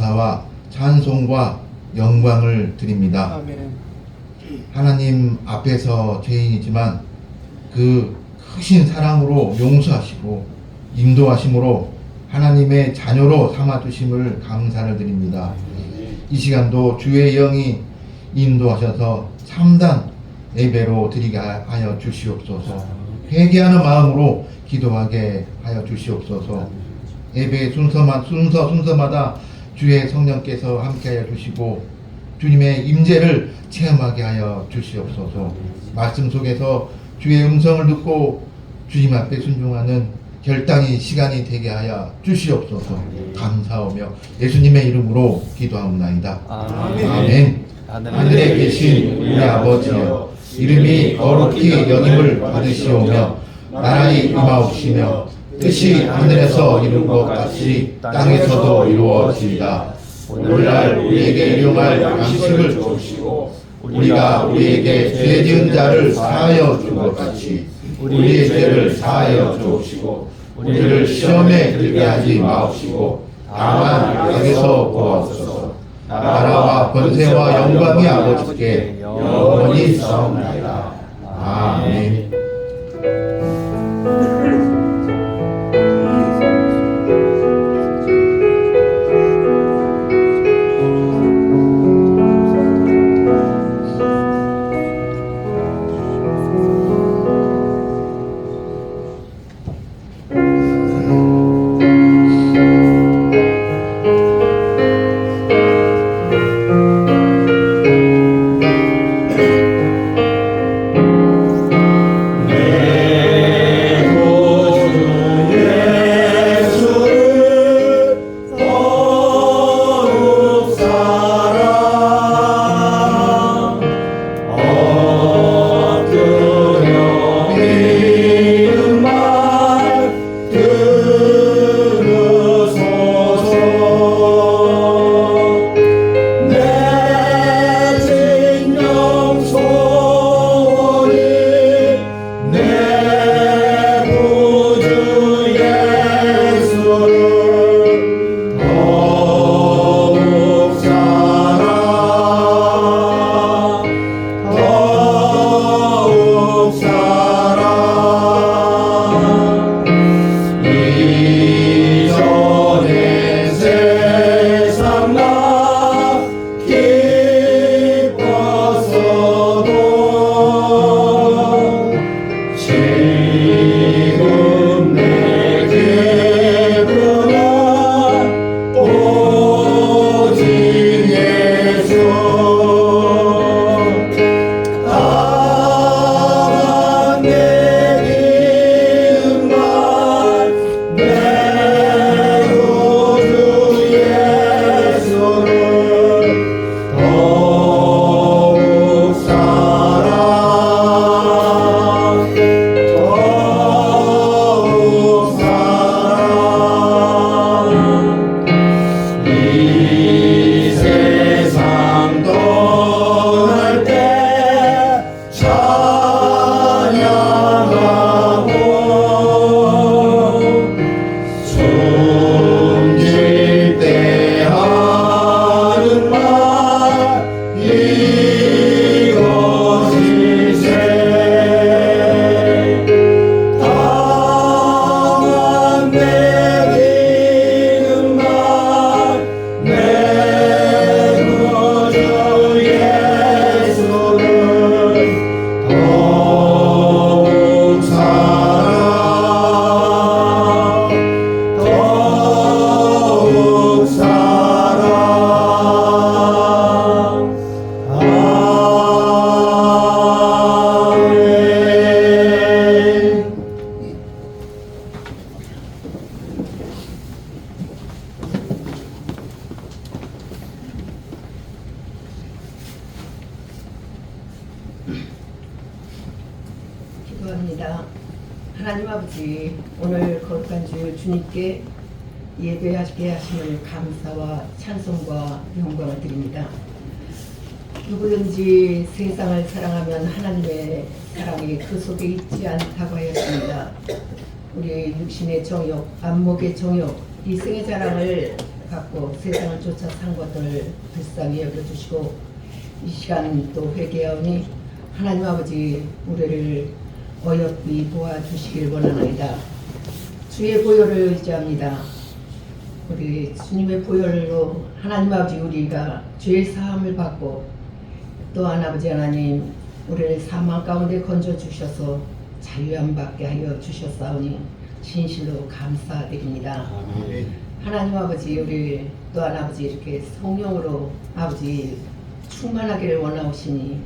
감사와 찬송과 영광을 드립니다. 아멘. 하나님 앞에서 죄인이지만 그 크신 사랑으로 용서하시고 인도하심으로 하나님의 자녀로 삼아주심을 감사를 드립니다. 이 시간도 주의 영이 인도하셔서 참단 예배로 드리게 하여 주시옵소서. 회개하는 마음으로 기도하게 하여 주시옵소서. 예배 순서마다 주의 성령께서 함께하여 주시고 주님의 임재를 체험하게 하여 주시옵소서. 말씀 속에서 주의 음성을 듣고 주님 앞에 순종하는 결단의 시간이 되게 하여 주시옵소서. 감사하며 예수님의 이름으로 기도하옵나이다. 아멘. 하늘에 계신 우리 아버지여, 이름이 거룩히 여김을 받으시오며 나라의 임하옵시며 뜻이 하늘에서 이룬 것 같이 땅에서도 이루어지이다. 오늘날 우리에게 일용할 양식을 주시고 우리가 우리에게 죄 지은 자를 사하여 준 것 같이 우리의 죄를 사하여 주옵시고 우리를 시험에 들게 하지 마옵시고 다만 악에서 구하옵소서. 나라와 권세와 영광이 아버지께 영원히 있사옵나이다. 아멘. 기도합니다. 하나님 아버지, 오늘 거룩한 주 주님께 예배하게 하심을 감사와 찬송과 영광을 드립니다. 누구든지 세상을 사랑하면 하나님의 사랑이 그 속에 있지 않다고 하였습니다. 우리 육신의 정욕, 안목의 정욕, 이생의 자랑을 갖고 세상을 쫓아 산 것들 불쌍히 여겨주시고 이 시간 또 회개하오니 하나님 아버지 우리를 어여삐 도와주시길 원하나이다. 주의 보혈을 의지합니다. 우리 주님의 보혈로 하나님 아버지 우리가 죄의 사함을 받고 또한 아버지 하나님 우리를 사망 가운데 건져주셔서 자유함 받게 하여 주셨사오니 진실로 감사드립니다. 하나님 아버지 우리 또한 아버지 이렇게 성령으로 아버지 충만하기를 원하오시니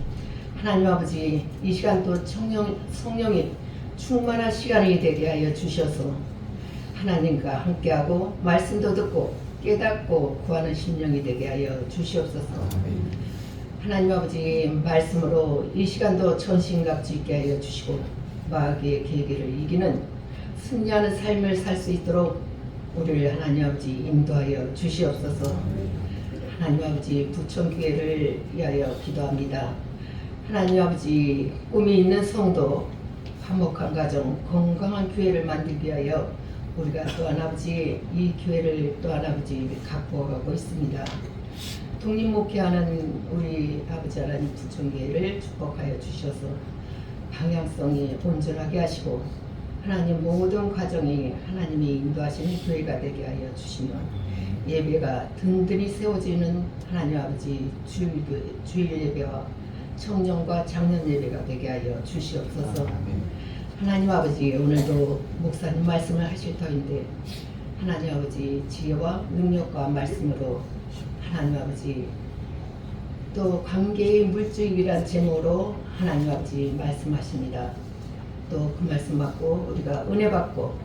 하나님 아버지 이 시간 또 성령이 충만한 시간이 되게 하여 주셔서 하나님과 함께하고 말씀도 듣고 깨닫고 구하는 심령이 되게 하여 주시옵소서. 하나님 아버지 말씀으로 이 시간도 전신갑주 있게 하여 주시고 마귀의 계기를 이기는 승리하는 삶을 살 수 있도록 우리를 하나님 아버지 인도하여 주시옵소서. 하나님 아버지 부천교회를 위하여 기도합니다. 하나님 아버지 꿈이 있는 성도 화목한 가정 건강한 교회를 만들기 위하여 우리가 또한 아버지 이 교회를 또한 아버지 갖고가고 있습니다. 독립목회하는 우리 아버지 하나님 부천교회를 축복하여 주셔서 방향성이 온전하게 하시고 하나님 모든 과정이 하나님이 인도하시는 교회가 되게 하여 주시며 예배가 든든히 세워지는 하나님 아버지 주일 예배와 청년과 장년 예배가 되게 하여 주시옵소서. 하나님 아버지 오늘도 목사님 말씀을 하실 터인데 하나님 아버지 지혜와 능력과 말씀으로 하나님 아버지 또 관계의 물질이란 제목으로 하나님 아버지 말씀하십니다. 또 그 말씀 받고 우리가 은혜 받고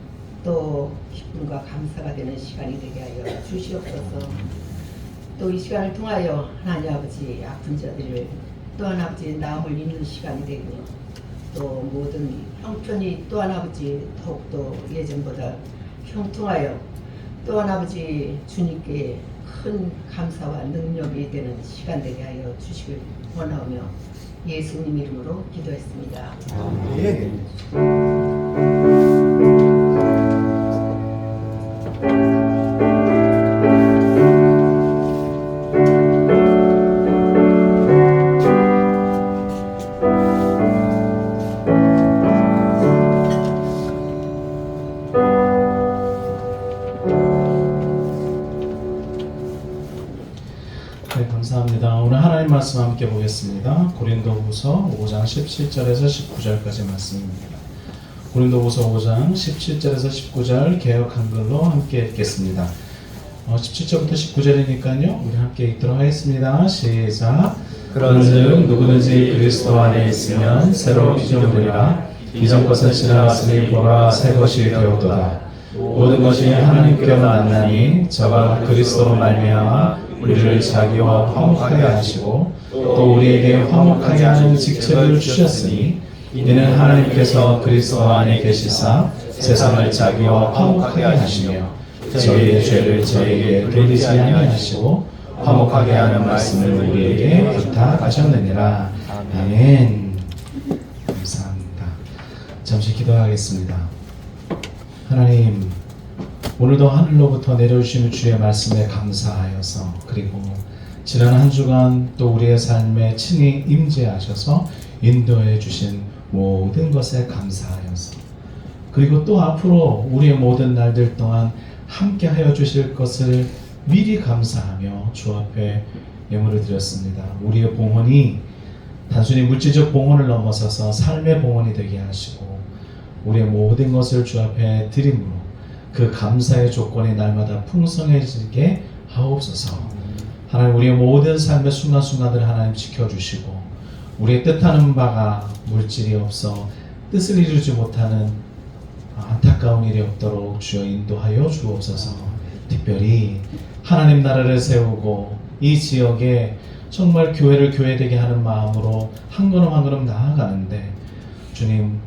또 기쁨과 감사가 되는 시간이 되게 하여 주시옵소서. 또 이 시간을 통하여 하나님 아버지 아픈 자들을 또한 아버지 나음을 입는 시간이 되며 또 모든 형편이 또한 아버지 더욱더 예전보다 형통하여 또한 아버지 주님께 큰 감사와 능력이 되는 시간 되게 하여 주시길 원하오며 예수님 이름으로 기도했습니다. 네, 감사합니다. 오늘 하나님 말씀 함께 보겠습니다. 고린도후서 5장 17절에서 19절까지 말씀입니다. 고린도후서 5장 17절에서 19절 개역 한글로 함께 읽겠습니다. 17절부터 19절이니까요. 우리 함께 읽도록 하겠습니다. 시작. 그런즉 누구든지 그리스도 안에 있으면 새로운 피조물이라 이전 것은 지나갔으니 보라 새 것이 되었도다. 모든 것이 하나님께로 났나니 저가 그리스도로 말미암아 우리를 자기와 화목하게 하시고 또 우리에게 화목하게 하는 직책을 주셨으니 이는 하나님께서 그리스도 안에 계시사 세상을 자기와 화목하게 하시며 저희의 죄를 저희에게 돌리지 아니하시고 화목하게 하는 말씀을 우리에게 부탁하셨느니라. 아멘. 감사합니다. 잠시 기도하겠습니다. 하나님, 오늘도 하늘로부터 내려주시는 주의 말씀에 감사하여서 그리고 지난 한 주간 또 우리의 삶에 친히 임재하셔서 인도해 주신 모든 것에 감사하여서 그리고 또 앞으로 우리의 모든 날들 동안 함께 하여 주실 것을 미리 감사하며 주 앞에 예물을 드렸습니다. 우리의 봉헌이 단순히 물질적 봉헌을 넘어서서 삶의 봉헌이 되게 하시고 우리의 모든 것을 주 앞에 드림으로 그 감사의 조건이 날마다 풍성해지게 하옵소서. 하나님 우리의 모든 삶의 순간순간들을 하나님 지켜주시고 우리의 뜻하는 바가 물질이 없어 뜻을 이루지 못하는 안타까운 일이 없도록 주여 인도하여 주옵소서. 특별히 하나님 나라를 세우고 이 지역에 정말 교회를 교회되게 하는 마음으로 한 걸음 한 걸음 나아가는데 주님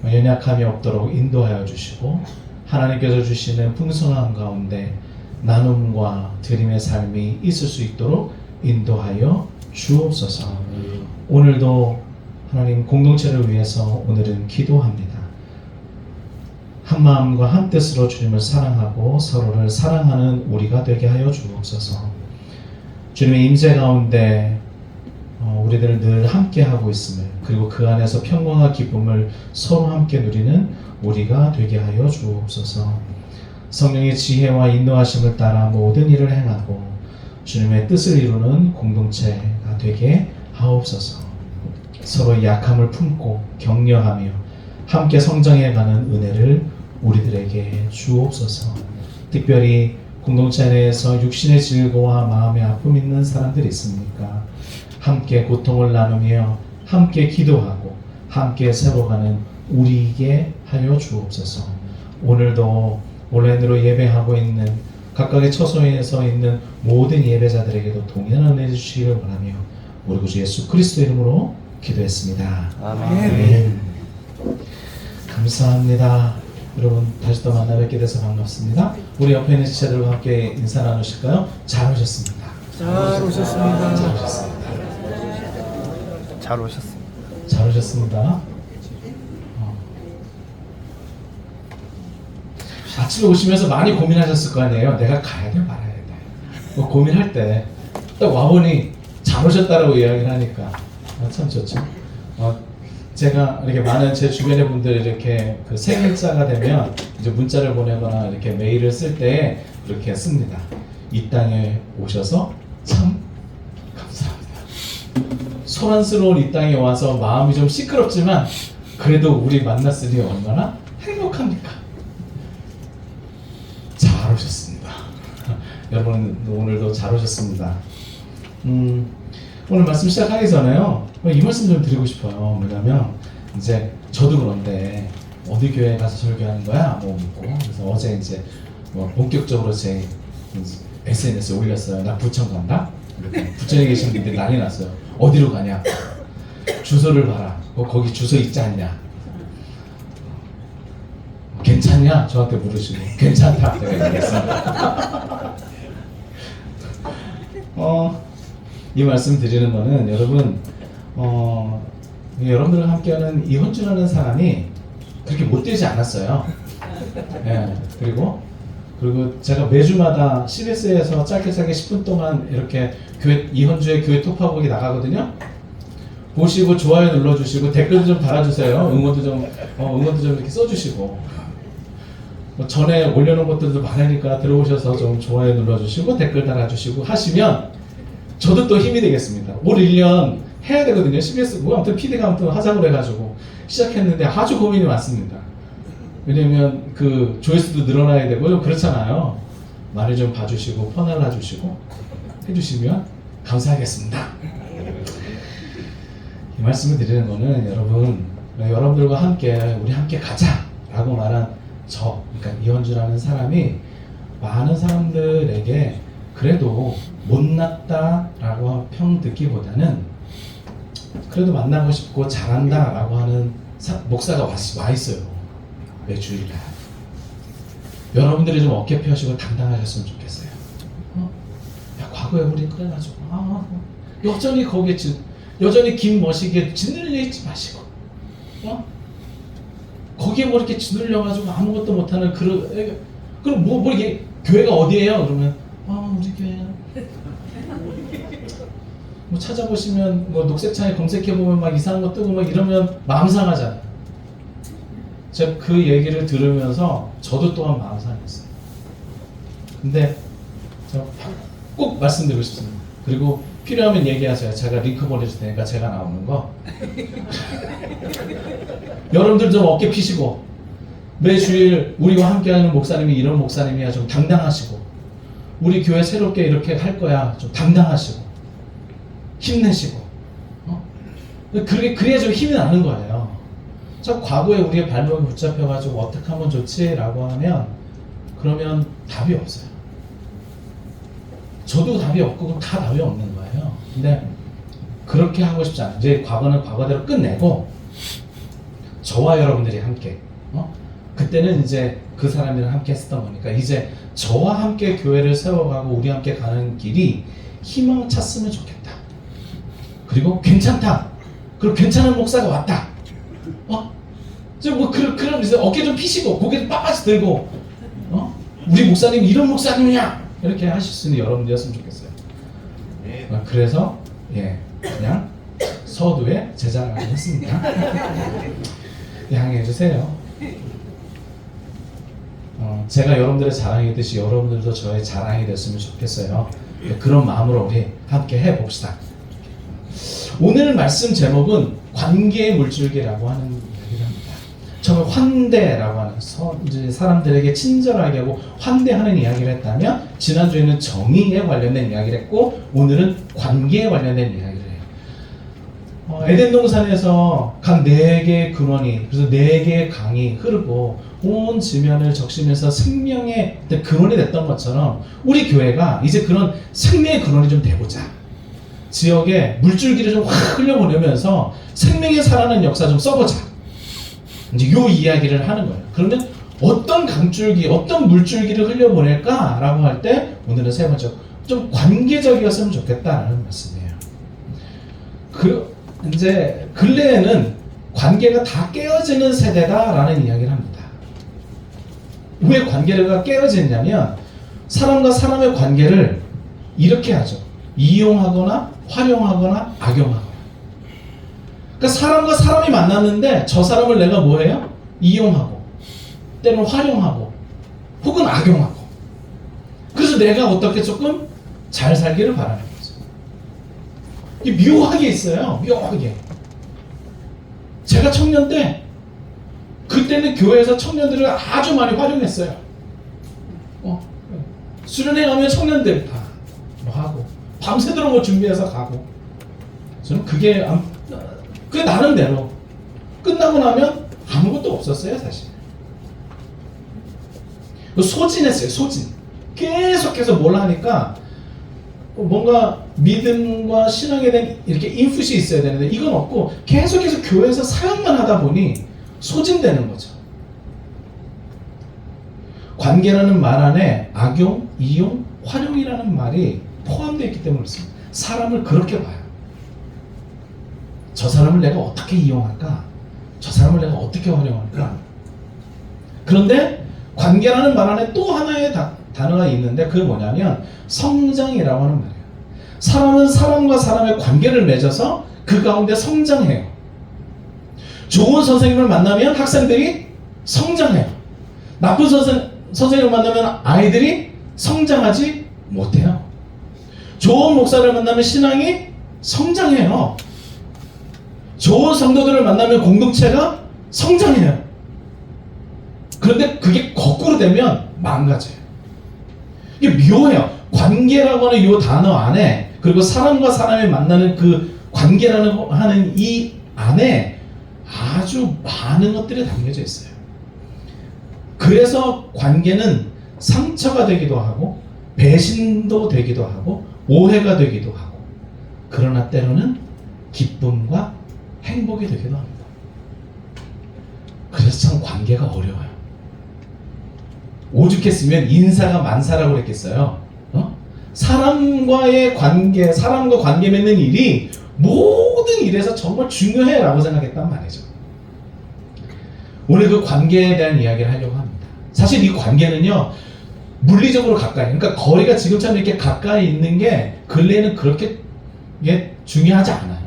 연약함이 없도록 인도하여 주시고 하나님께서 주시는 풍성한 가운데 나눔과 드림의 삶이 있을 수 있도록 인도하여 주옵소서. 오늘도 하나님 공동체를 위해서 오늘은 기도합니다. 한 마음과 한 뜻으로 주님을 사랑하고 서로를 사랑하는 우리가 되게 하여 주옵소서. 주님의 임재 가운데 우리들을 늘 함께 하고 있음을, 그리고 그 안에서 평강과 기쁨을 서로 함께 누리는 우리가 되게 하여 주옵소서. 성령의 지혜와 인도하심을 따라 모든 일을 행하고 주님의 뜻을 이루는 공동체가 되게 하옵소서. 서로의 약함을 품고 격려하며 함께 성장해가는 은혜를 우리들에게 주옵소서. 특별히 공동체 내에서 육신의 질고와 마음의 아픔 있는 사람들이 있습니까? 함께 고통을 나누며 함께 기도하고 함께 세워가는 우리에게 하여 주옵소서. 오늘도 온라인으로 예배하고 있는 각각의 처소에서 있는 모든 예배자들에게도 동일한 은혜 주시기를 원하며 우리 구주 예수 그리스도 이름으로 기도했습니다. 아멘. 감사합니다. 여러분 다시 또 만나 뵙게 돼서 반갑습니다. 우리 옆에 있는 지체들과 함께 인사 나누실까요? 잘 오셨습니다. 잘 오셨습니다. 잘 오셨습니다. 잘 오셨습니다. 잘 오셨습니다. 아침에 오시면서 많이 고민하셨을 거 아니에요. 내가 가야 돼 말아야 돼. 뭐 고민할 때 딱 와보니 잘 오셨다라고 이야기를 하니까 참 좋죠. 제가 이렇게 많은 제 주변의 분들이 이렇게 그 생일자가 되면 이제 문자를 보내거나 이렇게 메일을 쓸 때 그렇게 씁니다. 이 땅에 오셔서 참 감사합니다. 소란스러운 이 땅에 와서 마음이 좀 시끄럽지만 그래도 우리 만났으니 얼마나 행복합니까? 잘 오셨습니다. 여러분 오늘도 잘 오셨습니다. 오늘 말씀 시작하기 전에요. 이 말씀 좀 드리고 싶어요. 왜냐면 이제 저도 그런데 어디 교회 가서 설교하는 거야? 뭐 묻고 그래서 어제 이제 뭐 본격적으로 제 SNS에 올렸어요. 나 부천 간다. 부천에 계신 분들이 난리 났어요. 어디로 가냐? 주소를 봐라. 거기 주소 있지 않냐? 괜찮냐? 저한테 물으시고 괜찮다. 제가 얘기했습니다. 이 말씀 드리는 거는 여러분 여러분들과 함께하는 이헌주라는 사람이 그렇게 못되지 않았어요. 예, 그리고 제가 매주마다 CBS에서 짧게 10분 동안 이렇게 교회 이헌주의 교회 톡하고기 나가거든요. 보시고 좋아요 눌러주시고 댓글도 좀 달아주세요. 응원도 좀 이렇게 써주시고 전에 올려놓은 것들도 많으니까 들어오셔서 좀 좋아요 눌러주시고 댓글 달아주시고 하시면 저도 또 힘이 되겠습니다. 올 1년 해야 되거든요. CBS 뭐 아무튼 PD가 아무튼 하자고 해가지고 시작했는데 아주 고민이 많습니다. 왜냐면 그 조회수도 늘어나야 되고요. 그렇잖아요. 많이 좀 봐주시고 퍼날라 주시고 해주시면 감사하겠습니다. 이 말씀을 드리는 거는 여러분들과 함께 우리 함께 가자라고 말한 그러니까 이헌주라는 사람이 많은 사람들에게 그래도 못났다라고 평 듣기보다는 그래도 만나고 싶고 잘한다라고 하는 목사가 와 있어요. 매주일날. 여러분들이 좀 어깨 펴시고 당당하셨으면 좋겠어요. 야, 과거에 우리 그래가지고 여전히 거기에 여전히 긴 머시기에 짓눌려 있지 마시고 거기에 뭐 이렇게 짓눌려가지고 아무것도 못하는 그럼 뭐 이게 교회가 어디예요? 그러면 우리 교회야. 뭐 찾아보시면 뭐 녹색창에 검색해보면 막 이상한 거 뜨고 막 이러면 마음 상하잖아요. 제가 그 얘기를 들으면서 저도 또한 마음 상했어요. 근데 제가 꼭 말씀드리고 싶습니다. 그리고 필요하면 얘기하세요. 제가 링크 보내줄 테니까 제가 나오는 거. 여러분들 좀 어깨 피시고 매 주일 우리와 함께하는 목사님이 이런 목사님이야 좀 당당하시고 우리 교회 새롭게 이렇게 할 거야 좀 당당하시고 힘내시고 그래야 좀 힘이 나는 거예요. 저 과거에 우리의 발목이 붙잡혀가지고 어떻게 하면 좋지라고 하면 그러면 답이 없어요. 저도 답이 없고 그럼 다 답이 없는 거예요. 근데 그렇게 하고 싶지 않아요. 이제 과거는 과거대로 끝내고 저와 여러분들이 함께 그때는 이제 그 사람들이랑 함께 했었던 거니까 이제 저와 함께 교회를 세워가고 우리 함께 가는 길이 희망 찾으면 좋겠다. 그리고 괜찮다. 그리고 괜찮은 목사가 왔다. 그럼 이제 어깨 좀 피시고 고개 좀 빳빳이 들고 우리 목사님 이런 목사님이냐 이렇게 하실 수 있는 여러분들이었으면 좋겠어요. 그래서 그냥 서두에 제자를 했습니다. 양해해 주세요. 제가 여러분들의 자랑이듯이 여러분들도 저의 자랑이 됐으면 좋겠어요. 그런 마음으로 우리 함께 해봅시다. 오늘 말씀 제목은 관계의 물줄기라고 하는 이야기를 합니다. 처음에 환대라고 하는 이제 사람들에게 친절하게 하고 환대하는 이야기를 했다면 지난주에는 정의에 관련된 이야기를 했고 오늘은 관계에 관련된 이야기를 해요. 에덴 동산에서 각 4개의 근원이 그래서 4개의 강이 흐르고 온 지면을 적시면서 생명의 근원이 됐던 것처럼 우리 교회가 이제 그런 생명의 근원이 좀 되고자 지역에 물줄기를 좀 확 흘려보내면서 생명의 살아나는 역사 좀 써보자. 이제 요 이야기를 하는 거예요. 그러면 어떤 강줄기, 어떤 물줄기를 흘려보낼까라고 할 때 오늘은 세 번째 좀 관계적이었으면 좋겠다라는 말씀이에요. 이제 근래에는 관계가 다 깨어지는 세대다라는 이야기를 합니다. 왜 관계가 깨어지냐면 사람과 사람의 관계를 이렇게 하죠. 이용하거나 활용하거나 악용하거나. 그러니까 사람과 사람이 만났는데 저 사람을 내가 뭐해요? 이용하고 때로는 활용하고 혹은 악용하고 그래서 내가 어떻게 조금 잘 살기를 바라는 거죠. 이게 묘하게 있어요. 묘하게. 제가 청년 때 그때는 교회에서 청년들을 아주 많이 활용했어요. 수련회 가면 청년들 다 뭐 하고 밤새도록 뭐 준비해서 가고 저는 그게 나름대로 끝나고 나면 아무것도 없었어요 사실. 소진했어요. 소진. 계속해서 뭘 하니까 뭔가 믿음과 신앙에 대한 이렇게 인풋이 있어야 되는데 이건 없고 계속해서 교회에서 사역만 하다 보니 소진되는 거죠. 관계라는 말 안에 악용, 이용, 활용이라는 말이 포함되어 있기 때문에 그렇습니다. 사람을 그렇게 봐요. 저 사람을 내가 어떻게 이용할까? 저 사람을 내가 어떻게 활용할까? 그런데 관계라는 말 안에 또 하나의 단어가 있는데 그게 뭐냐면 성장이라고 하는 말이에요. 사람은 사람과 사람의 관계를 맺어서 그 가운데 성장해요. 좋은 선생님을 만나면 학생들이 성장해요. 나쁜 선생님을 만나면 아이들이 성장하지 못해요. 좋은 목사를 만나면 신앙이 성장해요. 좋은 성도들을 만나면 공동체가 성장해요. 그런데 그게 거꾸로 되면 망가져요. 이게 묘해요. 관계라고 하는 이 단어 안에 그리고 사람과 사람이 만나는 그 관계라는 하는 이 안에 아주 많은 것들이 담겨져 있어요. 그래서 관계는 상처가 되기도 하고 배신도 되기도 하고 오해가 되기도 하고 그러나 때로는 기쁨과 행복이 되기도 합니다. 그래서 참 관계가 어려워요. 오죽했으면 인사가 만사라고 그랬겠어요. 사람과의 관계, 사람과 관계 맺는 일이 모든 일에서 정말 중요해라고 생각했단 말이죠. 오늘 그 관계에 대한 이야기를 하려고 합니다. 사실 이 관계는요 물리적으로 가까이, 그러니까 거리가 지금처럼 이렇게 가까이 있는 게 근래에는 그렇게 중요하지 않아요.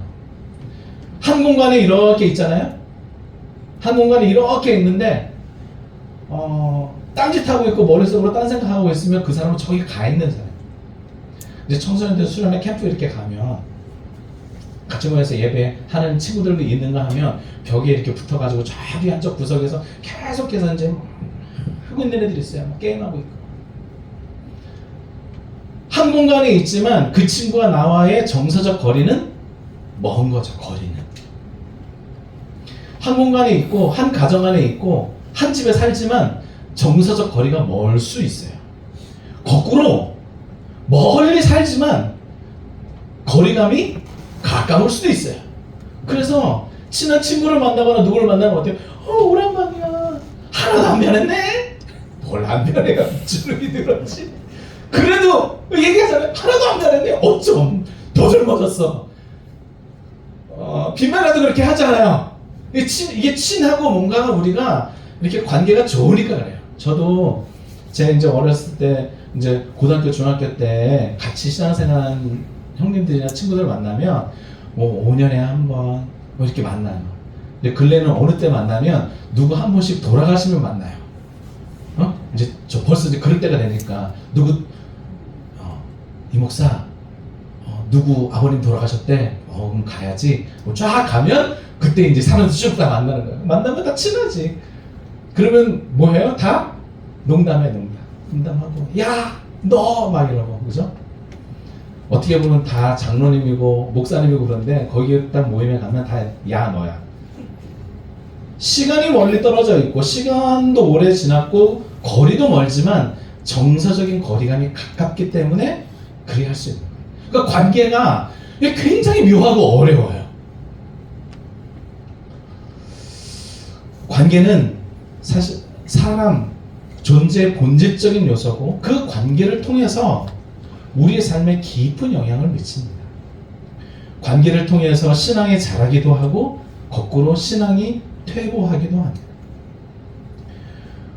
한 공간에 이렇게 있잖아요. 한 공간에 이렇게 있는데 딴짓하고 있고 머릿속으로 딴 생각하고 있으면 그 사람은 저기 가 있는 사람. 이제 청소년들 수련회 캠프 이렇게 가면 같이 모여서 예배하는 친구들도 있는가 하면 벽에 이렇게 붙어가지고 저기 한쪽 구석에서 계속해서 이제 하고 있는 애들이 있어요. 막 게임하고 있고. 한 공간에 있지만 그 친구와 나와의 정서적 거리는 먼 거죠. 거리는. 한 공간에 있고 한 가정 안에 있고 한 집에 살지만 정서적 거리가 멀 수 있어요. 거꾸로 멀리 살지만 거리감이 가까울 수도 있어요. 그래서 친한 친구를 만나거나 누구를 만나면 어때요? 오랜만이야. 하나도 안 변했네? 뭘 안 변해가 주름이 들었지? 그래도 얘기하잖아요. 하나도 안 변했네? 어쩜 더 젊어졌어. 빈말라도 그렇게 하잖아요. 이게 친하고 뭔가 우리가 이렇게 관계가 좋으니까 그래요. 저도 제 이제 어렸을 때 이제 고등학교 중학교 때 같이 신앙생활한 형님들이나 친구들 만나면 뭐 5년에 한 번 뭐 이렇게 만나요. 근데 근래는 어느 때 만나면 누구 한 번씩 돌아가시면 만나요. 이제 저 벌써 이제 그럴 때가 되니까 누구 이 목사 누구 아버님 돌아가셨대. 그럼 가야지. 뭐 쫙 가면 그때 이제 사람들 쭉 다 만나는 거예요. 만나면 다 친하지. 그러면 뭐 해요? 다 농담해, 농담하고 야 너 막 이러고, 그죠? 어떻게 보면 다 장로님이고 목사님이고 그런데 거기에 딱 모임에 가면 다 야 너야. 시간이 멀리 떨어져 있고 시간도 오래 지났고 거리도 멀지만 정서적인 거리감이 가깝기 때문에 그리 할 수 있는 거예요. 그러니까 관계가 굉장히 묘하고 어려워요. 관계는 사실 사람 존재의 본질적인 요소고 그 관계를 통해서 우리의 삶에 깊은 영향을 미칩니다. 관계를 통해서 신앙이 자라기도 하고 거꾸로 신앙이 퇴보하기도 합니다.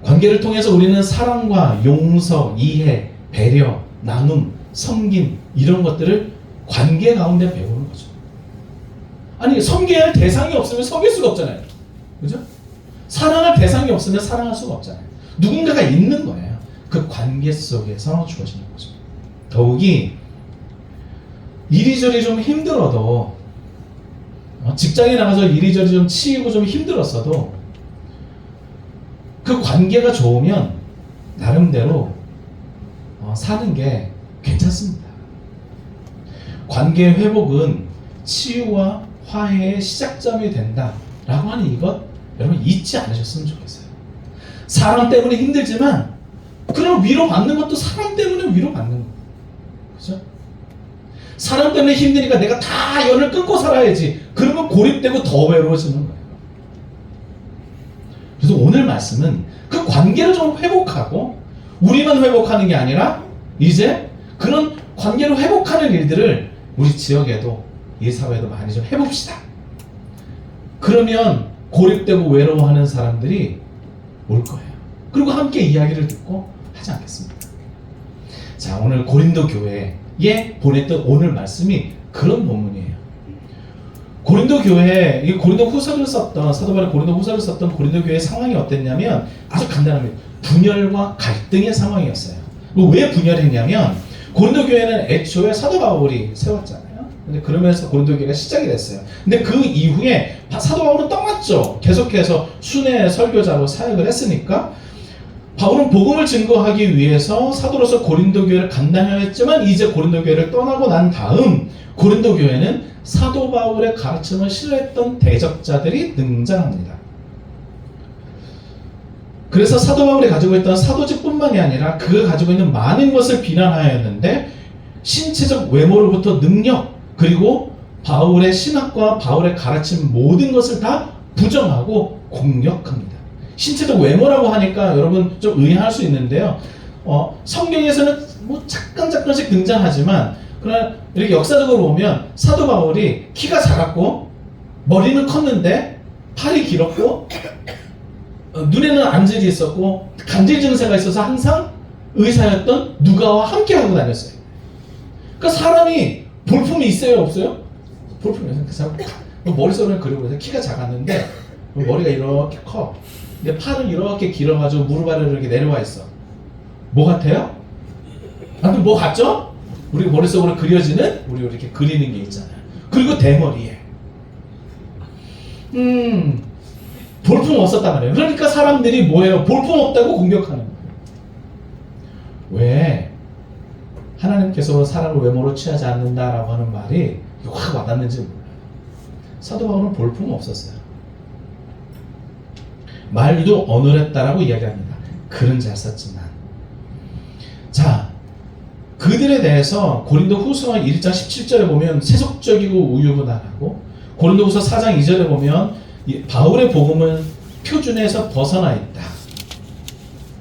관계를 통해서 우리는 사랑과 용서, 이해, 배려, 나눔, 섬김 이런 것들을 관계 가운데 배우는 거죠. 아니 섬겨야 할 대상이 없으면 섬길 수가 없잖아요. 그죠? 사랑할 대상이 없으면 사랑할 수가 없잖아요. 누군가가 있는 거예요. 그 관계 속에서 주어지는 거죠. 더욱이 이리저리 좀 힘들어도 직장에 나가서 이리저리 좀 치이고 좀 힘들었어도 그 관계가 좋으면 나름대로 사는 게 괜찮습니다. 관계 회복은 치유와 화해의 시작점이 된다라고 하는 이것 여러분 잊지 않으셨으면 좋겠어요. 사람 때문에 힘들지만 그럼 위로받는 것도 사람 때문에 위로받는 거예요. 그죠? 사람 때문에 힘드니까 내가 다 연을 끊고 살아야지. 그러면 고립되고 더 외로워지는 거예요. 그래서 오늘 말씀은 그 관계를 좀 회복하고 우리만 회복하는 게 아니라 이제 그런 관계를 회복하는 일들을 우리 지역에도 이 사회에도 많이 좀 해봅시다. 그러면 고립되고 외로워하는 사람들이 올 거예요. 그리고 함께 이야기를 듣고 하지 않겠습니까? 자, 오늘 고린도 교회에 보냈던 오늘 말씀이 그런 본문이에요. 고린도 교회, 이 고린도 후서를 썼던 사도 바울이 고린도 후서를 썼던 고린도 교회의 상황이 어땠냐면 아주 간단합니다. 분열과 갈등의 상황이었어요. 왜 분열했냐면 고린도 교회는 애초에 사도 바울이 세웠잖아요. 근데 그러면서 고린도 교회가 시작이 됐어요. 근데 그 이후에 사도 바울은 떠났죠. 계속해서 순회 설교자로 사역을 했으니까 바울은 복음을 증거하기 위해서 사도로서 고린도 교회를 감당하였지만 이제 고린도 교회를 떠나고 난 다음 고린도 교회는 사도 바울의 가르침을 싫어했던 대적자들이 등장합니다. 그래서 사도 바울이 가지고 있던 사도직뿐만이 아니라 그가 가지고 있는 많은 것을 비난하였는데 신체적 외모로부터 능력 그리고 바울의 신학과 바울의 가르침 모든 것을 다 부정하고 공격합니다. 신체적 외모라고 하니까 여러분 좀 의아할 수 있는데요. 성경에서는 뭐 잠깐씩 등장하지만 그러나 이렇게 역사적으로 보면 사도 바울이 키가 작았고 머리는 컸는데 팔이 길었고 눈에는 안질이 있었고 간질 증세가 있어서 항상 의사였던 누가와 함께 하고 다녔어요. 그러니까 사람이 볼품이 있어요, 없어요? 볼품이 있어요. 머릿속을 그리고 키가 작았는데 머리가 이렇게 커. 근데 팔은 이렇게 길어가지고 무릎 아래로 이렇게 내려와 있어. 뭐 같아요? 아무튼 뭐 같죠? 우리 머릿속으로 그려지는 우리 이렇게 그리는 게 있잖아요. 그리고 대머리에 볼품 없었단 말이에요. 그러니까 사람들이 뭐예요? 볼품 없다고 공격하는 거예요. 왜 하나님께서 사람을 외모로 취하지 않는다라고 하는 말이 확 와닿는지 몰라요. 사도 바울은 볼품 없었어요. 말도 어눌했다라고 이야기합니다. 글은 잘 썼지만. 자, 그들에 대해서 고린도 후서 1장 17절에 보면 세속적이고 우유부단하고 고린도 후서 4장 2절에 보면 바울의 복음은 표준에서 벗어나 있다.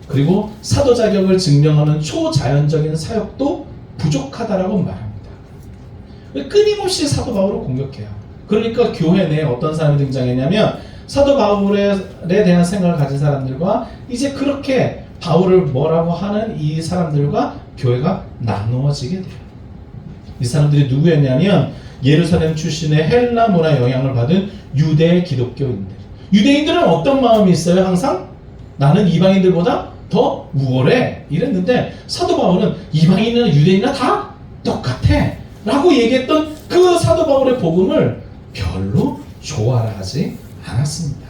그리고 사도 자격을 증명하는 초자연적인 사역도 부족하다라고 말합니다. 끊임없이 사도 바울을 공격해요. 그러니까 교회 내에 어떤 사람이 등장했냐면 사도 바울에 대한 생각을 가진 사람들과 이제 그렇게 바울을 뭐라고 하는 이 사람들과 교회가 나누어지게 돼요. 이 사람들이 누구였냐면 예루살렘 출신의 헬라 문화 영향을 받은 유대 기독교인들. 유대인들은 어떤 마음이 있어요? 항상 나는 이방인들보다 더 우월해 이랬는데 사도 바울은 이방인이나 유대인이나 다 똑같아 라고 얘기했던 그 사도 바울의 복음을 별로 좋아하지 않았습니다.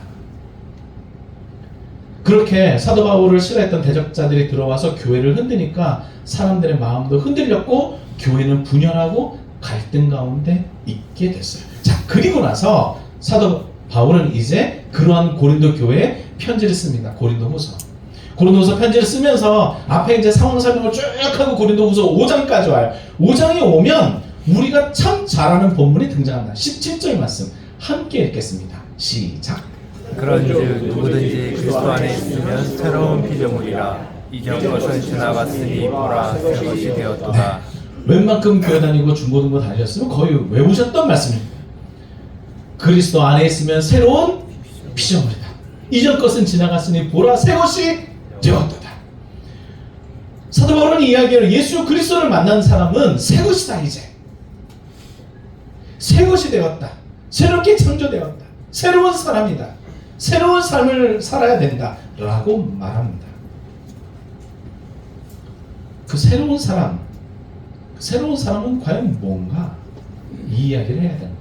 그렇게 사도 바울을 싫어했던 대적자들이 들어와서 교회를 흔드니까 사람들의 마음도 흔들렸고 교회는 분열하고 갈등 가운데 있게 됐어요. 자, 그리고 나서 사도 바울은 이제 그러한 고린도 교회에 편지를 씁니다. 고린도후서 편지를 쓰면서 앞에 이제 상황 설명을 쭉 하고 고린도후서 5장까지 와요. 5장이 오면 우리가 참 잘하는 본문이 등장합니다. 17절 말씀 함께 읽겠습니다. 시작. 그런즉 누구든지 그리스도 안에 있으면 새로운 피조물이라 이전 것은 지나갔으니 보라 새 것이 되었도다. 웬만큼 교회 다니고 중고등부 다니셨으면 거의 외우셨던 말씀입니다. 그리스도 안에 있으면 새로운 피조물이다. 이전 것은 지나갔으니 보라 새 것이 되었도다. 사도 바울은 이야기를 예수 그리스도를 만난 사람은 새 것이다. 이제 새 것이 되었다. 새롭게 창조되었다. 새로운 사람이다. 새로운 삶을 살아야 된다 라고 말합니다. 그 새로운 사람은 과연 뭔가 이 이야기를 해야 되는 거예요.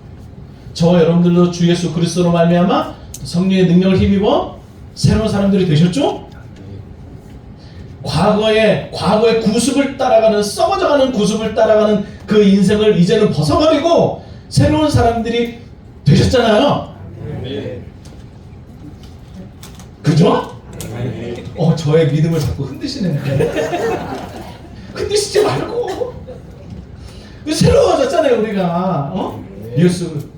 저와 여러분들도 주 예수 그리스도로 말미암아 성령의 능력을 힘입어 새로운 사람들이 되셨죠? 과거의 구습을 따라가는 썩어져가는 구습을 따라가는 그 인생을 이제는 벗어버리고 새로운 사람들이 되셨잖아요. 그죠? 저의 믿음을 자꾸 흔드시는데 흔드시지 말고 새로워졌잖아요 우리가. 예수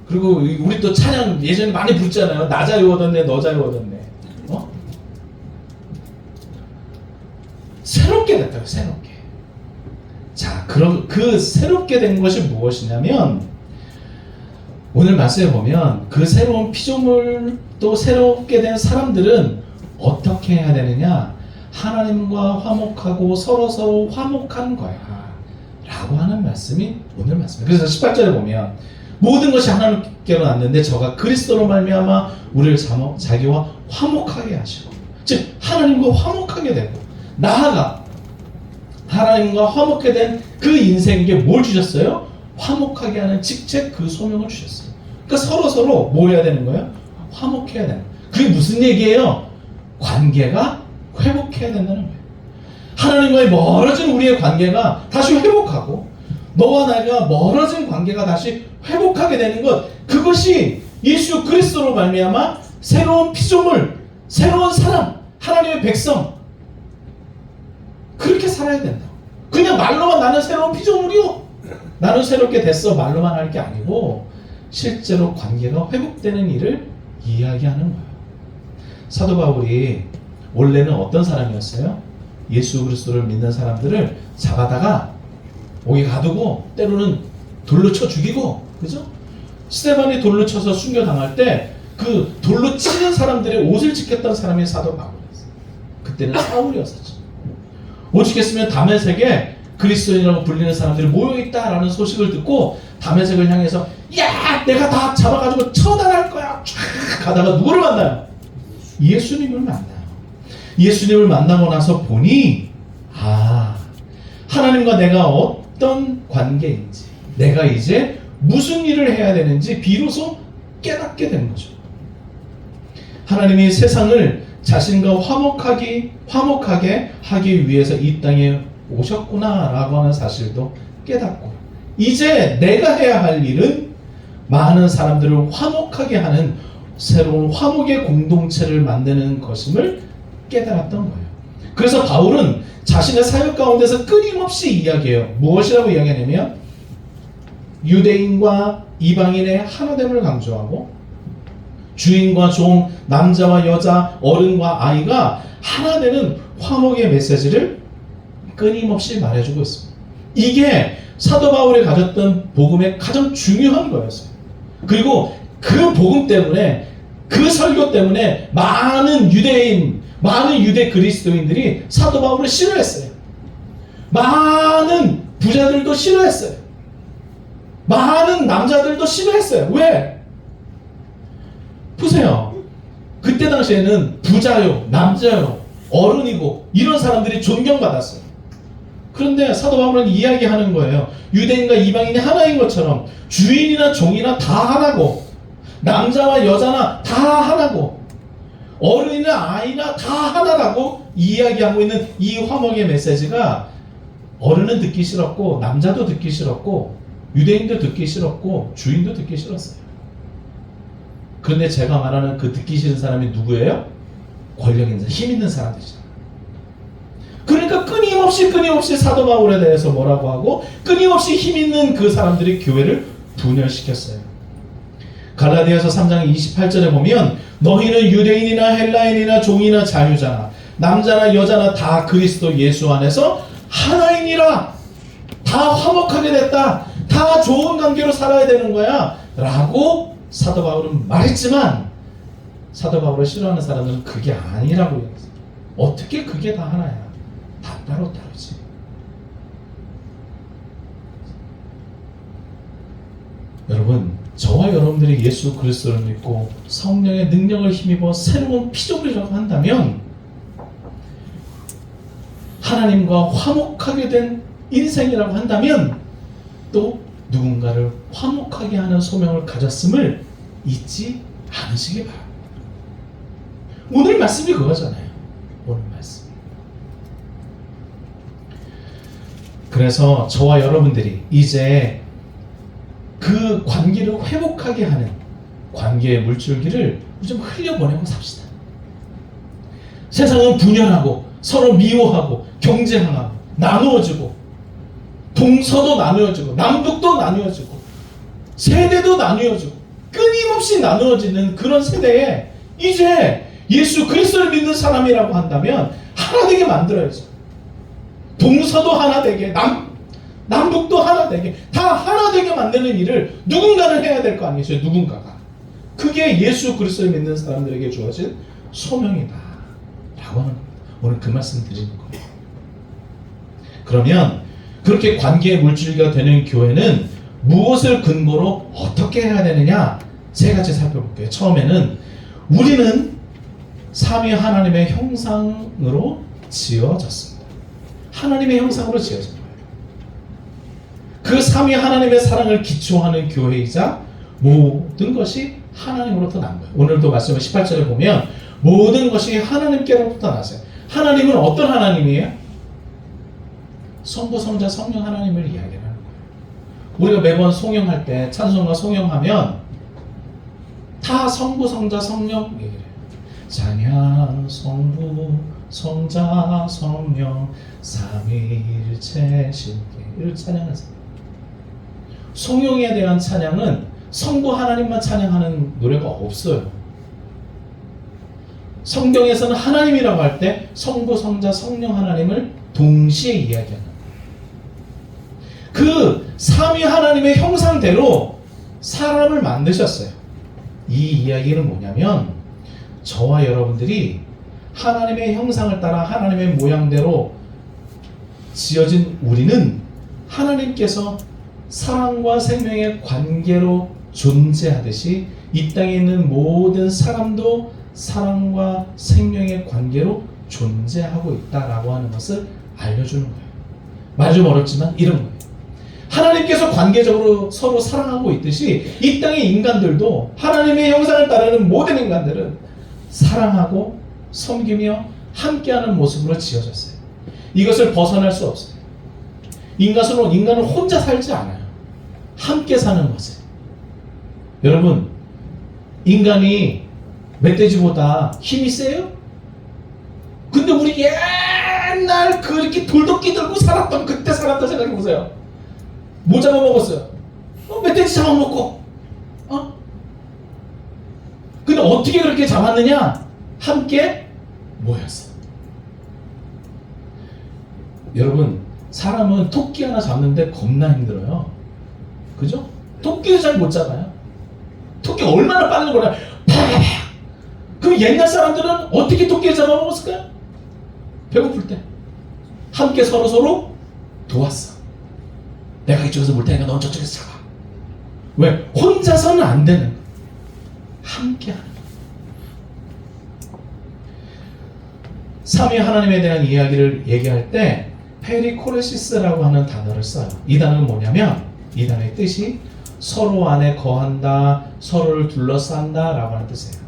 그리고 우리 또 찬양 예전에 많이 부르잖아요. 나 자유 얻었네 너 자유 얻었네. 새롭게 됐다고 새롭게. 자, 그럼 그 새롭게 된 것이 무엇이냐면 오늘 말씀에 보면 그 새로운 피조물 또 새롭게 된 사람들은 어떻게 해야 되느냐? 하나님과 화목하고 서로 화목한 거야 라고 하는 말씀이 오늘 말씀이에요. 그래서 18절에 보면 모든 것이 하나님께로 났는데 저가 그리스도로 말미암아 우리를 자기와 화목하게 하시고, 즉 하나님과 화목하게 되고 나아가 하나님과 화목하게 된 그 인생에게 뭘 주셨어요? 화목하게 하는 직책 그 소명을 주셨어요. 그러니까 서로 뭐 해야 되는 거예요? 화목해야 되는 거예요. 그게 무슨 얘기예요? 관계가 회복해야 된다는 거예요. 하나님과의 멀어진 우리의 관계가 다시 회복하고 너와 나가 멀어진 관계가 다시 회복하게 되는 것, 그것이 예수 그리스도로 말미암아 새로운 피조물, 새로운 사람, 하나님의 백성 그렇게 살아야 된다. 그냥 말로만 나는 새로운 피조물이요, 나는 새롭게 됐어 말로만 할 게 아니고 실제로 관계가 회복되는 일을 이야기하는 거예요. 사도 바울이 원래는 어떤 사람이었어요? 예수 그리스도를 믿는 사람들을 잡아다가 옥에 가두고 때로는 돌로 쳐 죽이고, 그죠? 스데반이 돌로 쳐서 순교당할 때 그 돌로 치는 사람들의 옷을 지켰던 사람이 사도 바울이었어요. 그때는 사울이었었죠. 오죽했으면 다메섹에 그리스도인이라고 불리는 사람들이 모여있다라는 소식을 듣고 다메섹을 향해서 야 내가 다 잡아가지고 처단할 거야 쫙 가다가 누구를 만나요? 예수님을 만나요. 예수님을 만나고 나서 보니 하나님과 내가 어떤 관계인지, 내가 이제 무슨 일을 해야 되는지 비로소 깨닫게 된 거죠. 하나님이 세상을 자신과 화목하게 하기 위해서 이 땅에 오셨구나 라고 하는 사실도 깨닫고, 이제 내가 해야 할 일은 많은 사람들을 화목하게 하는 새로운 화목의 공동체를 만드는 것임을 깨달았던 거예요. 그래서 바울은 자신의 사역 가운데서 끊임없이 이야기해요. 무엇이라고 이야기하냐면 유대인과 이방인의 하나됨을 강조하고 주인과 종, 남자와 여자, 어른과 아이가 하나 되는 화목의 메시지를 끊임없이 말해주고 있습니다. 이게 사도 바울이 가졌던 복음의 가장 중요한 거였어요. 그리고 그 복음 때문에 그 설교 때문에 많은 유대인, 많은 유대 그리스도인들이 사도 바울을 싫어했어요. 많은 부자들도 싫어했어요. 많은 남자들도 싫어했어요. 왜? 보세요. 그때 당시에는 부자요, 남자요, 어른이고 이런 사람들이 존경받았어요. 그런데 사도 바울은 이야기하는 거예요. 유대인과 이방인이 하나인 것처럼 주인이나 종이나 다 하나고 남자와 여자나 다 하나고 어른이나 아이나 다 하나라고 이야기하고 있는 이 화목의 메시지가 어른은 듣기 싫었고 남자도 듣기 싫었고 유대인도 듣기 싫었고 주인도 듣기 싫었어요. 그런데 제가 말하는 그 듣기 싫은 사람이 누구예요? 권력 있는, 힘 있는 사람들이잖아요. 그러니까 끊임없이 사도 바울에 대해서 뭐라고 하고 끊임없이 힘 있는 그 사람들이 교회를 분열시켰어요. 갈라디아서 3장 28절에 보면 너희는 유대인이나 헬라인이나 종이나 자유자나 남자나 여자나 다 그리스도 예수 안에서 하나이니라. 다 화목하게 됐다. 다 좋은 관계로 살아야 되는 거야 라고 사도 바울은 말했지만 사도 바울을 싫어하는 사람들은 그게 아니라고 얘기했어요. 어떻게 그게 다 하나야? 다 따로 다르지. 여러분, 저와 여러분들이 예수 그리스도를 믿고 성령의 능력을 힘입어 새로운 피조물이라고 한다면 하나님과 화목하게 된 인생이라고 한다면 또 누군가를 화목하게 하는 소명을 가졌음을 잊지 않으시기 바랍니다. 오늘 말씀이 그거잖아요. 오늘 말씀. 그래서 저와 여러분들이 이제 그 관계를 회복하게 하는 관계의 물줄기를 좀 흘려보내고 삽시다. 세상은 분열하고 서로 미워하고 경쟁하고 나누어지고 동서도 나누어지고 남북도 나누어지고 세대도 나누어지고 끊임없이 나누어지는 그런 세대에 이제 예수 그리스도를 믿는 사람이라고 한다면 하나 되게 만들어야죠. 동서도 하나 되게 남북도 하나 되게 다 하나 되게 만드는 일을 누군가는 해야 될 거 아니겠어요? 누군가가. 그게 예수 그리스도를 믿는 사람들에게 주어진 소명이다 라고 하는 겁니다. 오늘 그 말씀 드리는 거예요. 그러면 그렇게 관계의 물줄기가 되는 교회는 무엇을 근거로 어떻게 해야 되느냐 세 가지 살펴볼게요. 처음에는 우리는 삼위 하나님의 형상으로 지어졌습니다. 하나님의 형상으로 지어진 거예요. 그 삼위 하나님의 사랑을 기초하는 교회이자 모든 것이 하나님으로부터 난 거예요. 오늘도 말씀을 18절에 보면 모든 것이 하나님께로부터 나세요. 하나님은 어떤 하나님이에요? 성부, 성자, 성령 하나님을 이야기하는 거예요. 우리가 매번 송영할 때 찬송과 송영하면 다 성부, 성자, 성령 얘기를 해요. 찬양, 성부, 성자, 성령 삼위일체 신께를 찬양하세요. 송영에 대한 찬양은 성부 하나님만 찬양하는 노래가 없어요. 성경에서는 하나님이라고 할 때 성부, 성자, 성령 하나님을 동시에 이야기하는 거예요. 그 삼위 하나님의 형상대로 사람을 만드셨어요. 이 이야기는 뭐냐면 저와 여러분들이 하나님의 형상을 따라 하나님의 모양대로 지어진 우리는 하나님께서 사랑과 생명의 관계로 존재하듯이 이 땅에 있는 모든 사람도 사랑과 생명의 관계로 존재하고 있다라고 하는 것을 알려주는 거예요. 말 좀 어렵지만 이런 거예요. 하나님께서 관계적으로 서로 사랑하고 있듯이 이 땅의 인간들도 하나님의 형상을 따르는 모든 인간들은 사랑하고 섬기며 함께하는 모습으로 지어졌어요. 이것을 벗어날 수 없어요. 인간은 혼자 살지 않아요. 함께 사는 것을. 여러분, 인간이 멧돼지보다 힘이 세요? 근데 우리 옛날 그렇게 돌도끼 들고 살았던 그때 살았던 생각해보세요. 뭐 잡아먹었어요? 멧돼지 잡아먹고. 근데 어떻게 그렇게 잡았느냐? 함께 모였어. 여러분, 사람은 토끼 하나 잡는데 겁나 힘들어요. 그죠? 토끼도 잘 못 잡아요. 토끼 얼마나 빠른 거냐? 팍팍팍 그럼 옛날 사람들은 어떻게 토끼를 잡아먹었을까요? 배고플 때 함께 서로 도왔어. 내가 이쪽에서 물 테니까 넌 저쪽에서 잡아. 왜? 혼자서는 안 되는 거야. 함께 하는 거야. 삼위 하나님에 대한 이야기를 얘기할 때 페리코레시스라고 하는 단어를 써요. 이 단어는 뭐냐면, 이 단어의 뜻이 서로 안에 거한다, 서로를 둘러싼다 라고 하는 뜻이에요.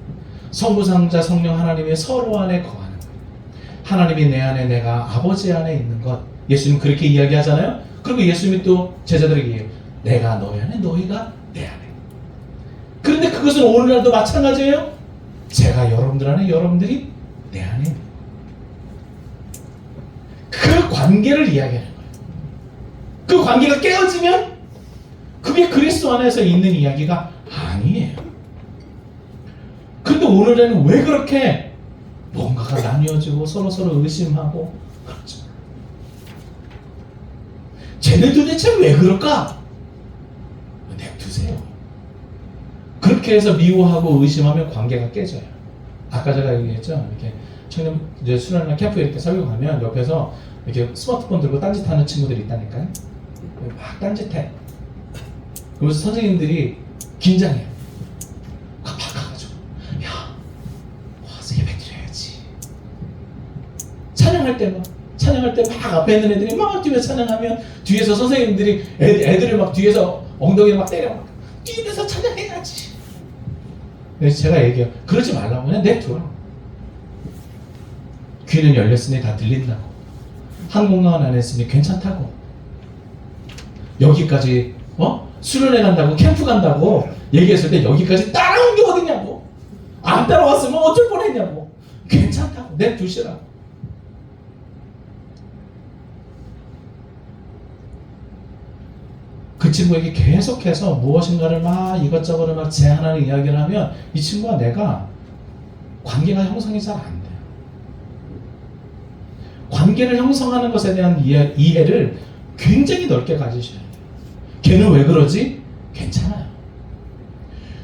성부, 성자, 성령 하나님이 서로 안에 거하는 것. 하나님이 내 안에, 내가 아버지 안에 있는 것. 예수님 그렇게 이야기하잖아요. 그리고 예수님이 또 제자들에게 얘기해요. 내가 너희 안에, 너희가 내 안에. 그런데 그것은 오늘날도 마찬가지예요. 제가 여러분들 안에, 여러분들이 내 안에. 그 관계를 이야기하는 거예요. 그 관계가 깨어지면 그게 그리스도 안에서 있는 이야기가 아니에요. 근데 오늘에는 왜 그렇게 뭔가가 나뉘어지고 서로 의심하고 그렇죠. 쟤네 도대체 왜 그럴까? 냅두세요. 그렇게 해서 미워하고 의심하면 관계가 깨져요. 아까 제가 얘기했죠. 이렇게 청년 이제 수련회나 캠프 이렇게 설교 가면 옆에서 이렇게 스마트폰 들고 딴짓하는 친구들이 있다니까요. 막 딴짓해. 그러면서 선생님들이 긴장해요. 가가지고 야, 와서 예배 드려야지. 찬양할 때 막 앞에 있는 애들이 막 뒤에 찬양하면 뒤에서 선생님들이 애들을 막 뒤에서 엉덩이를 막 때려. 막 뛰면서 찬양해야지. 그래서 제가 얘기해요. 그러지 말라고. 그냥 냅둬. 귀는 열렸으니 다 들린다고. 한 공간 안 했으니 괜찮다고. 여기까지 수련회 간다고, 캠프 간다고 얘기했을 때 여기까지 따라온 게 어디냐고. 안 따라왔으면 어쩔 뻔했냐고. 괜찮다고. 냅두시라고. 그 친구에게 계속해서 무엇인가를 막 이것저것을 막 제안하는 이야기를 하면 이 친구와 내가 관계가 형성이 잘 안 돼요. 관계를 형성하는 것에 대한 이해를 굉장히 넓게 가지셔야 돼요. 걔는 왜 그러지? 괜찮아요.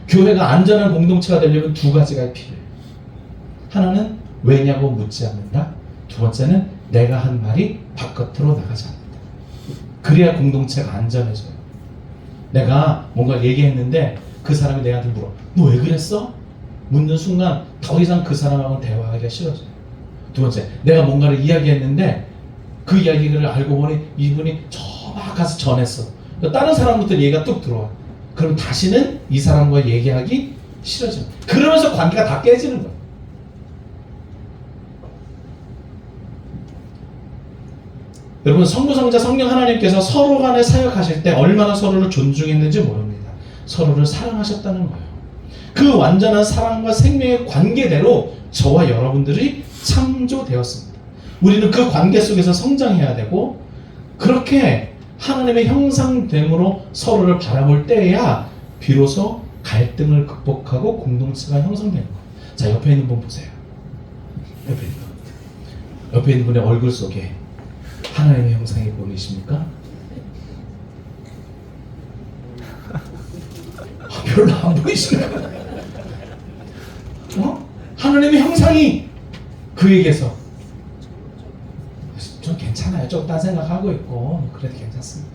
교회가 안전한 공동체가 되려면 두 가지가 필요해요. 하나는 왜냐고 묻지 않는다. 두 번째는 내가 한 말이 바깥으로 나가지 않는다. 그래야 공동체가 안전해져요. 내가 뭔가 얘기했는데 그 사람이 내한테 물어. 너 왜 그랬어? 묻는 순간 더 이상 그 사람하고는 대화하기가 싫어져요. 두 번째, 내가 뭔가를 이야기했는데 그 이야기를 알고 보니 이분이 저 막 가서 전했어. 다른 사람부터 얘기가 뚝 들어와. 그럼 다시는 이 사람과 얘기하기 싫어져요. 그러면서 관계가 다 깨지는 거예요. 여러분, 성부, 성자, 성령 하나님께서 서로 간에 사역하실 때 얼마나 서로를 존중했는지 모릅니다. 서로를 사랑하셨다는 거예요. 그 완전한 사랑과 생명의 관계대로 저와 여러분들이 창조되었습니다. 우리는 그 관계 속에서 성장해야 되고, 그렇게 하나님의 형상됨으로 서로를 바라볼 때야 비로소 갈등을 극복하고 공동체가 형성되는 거예요. 자, 옆에 있는 분 보세요. 옆에 있는 분의 얼굴 속에 하나님의 형상이 보이십니까? 별로 안 보이시나요? 하나님의 형상이 그에게서 좀 괜찮아요. 좀 딴 생각하고 있고 그래도 괜찮습니다.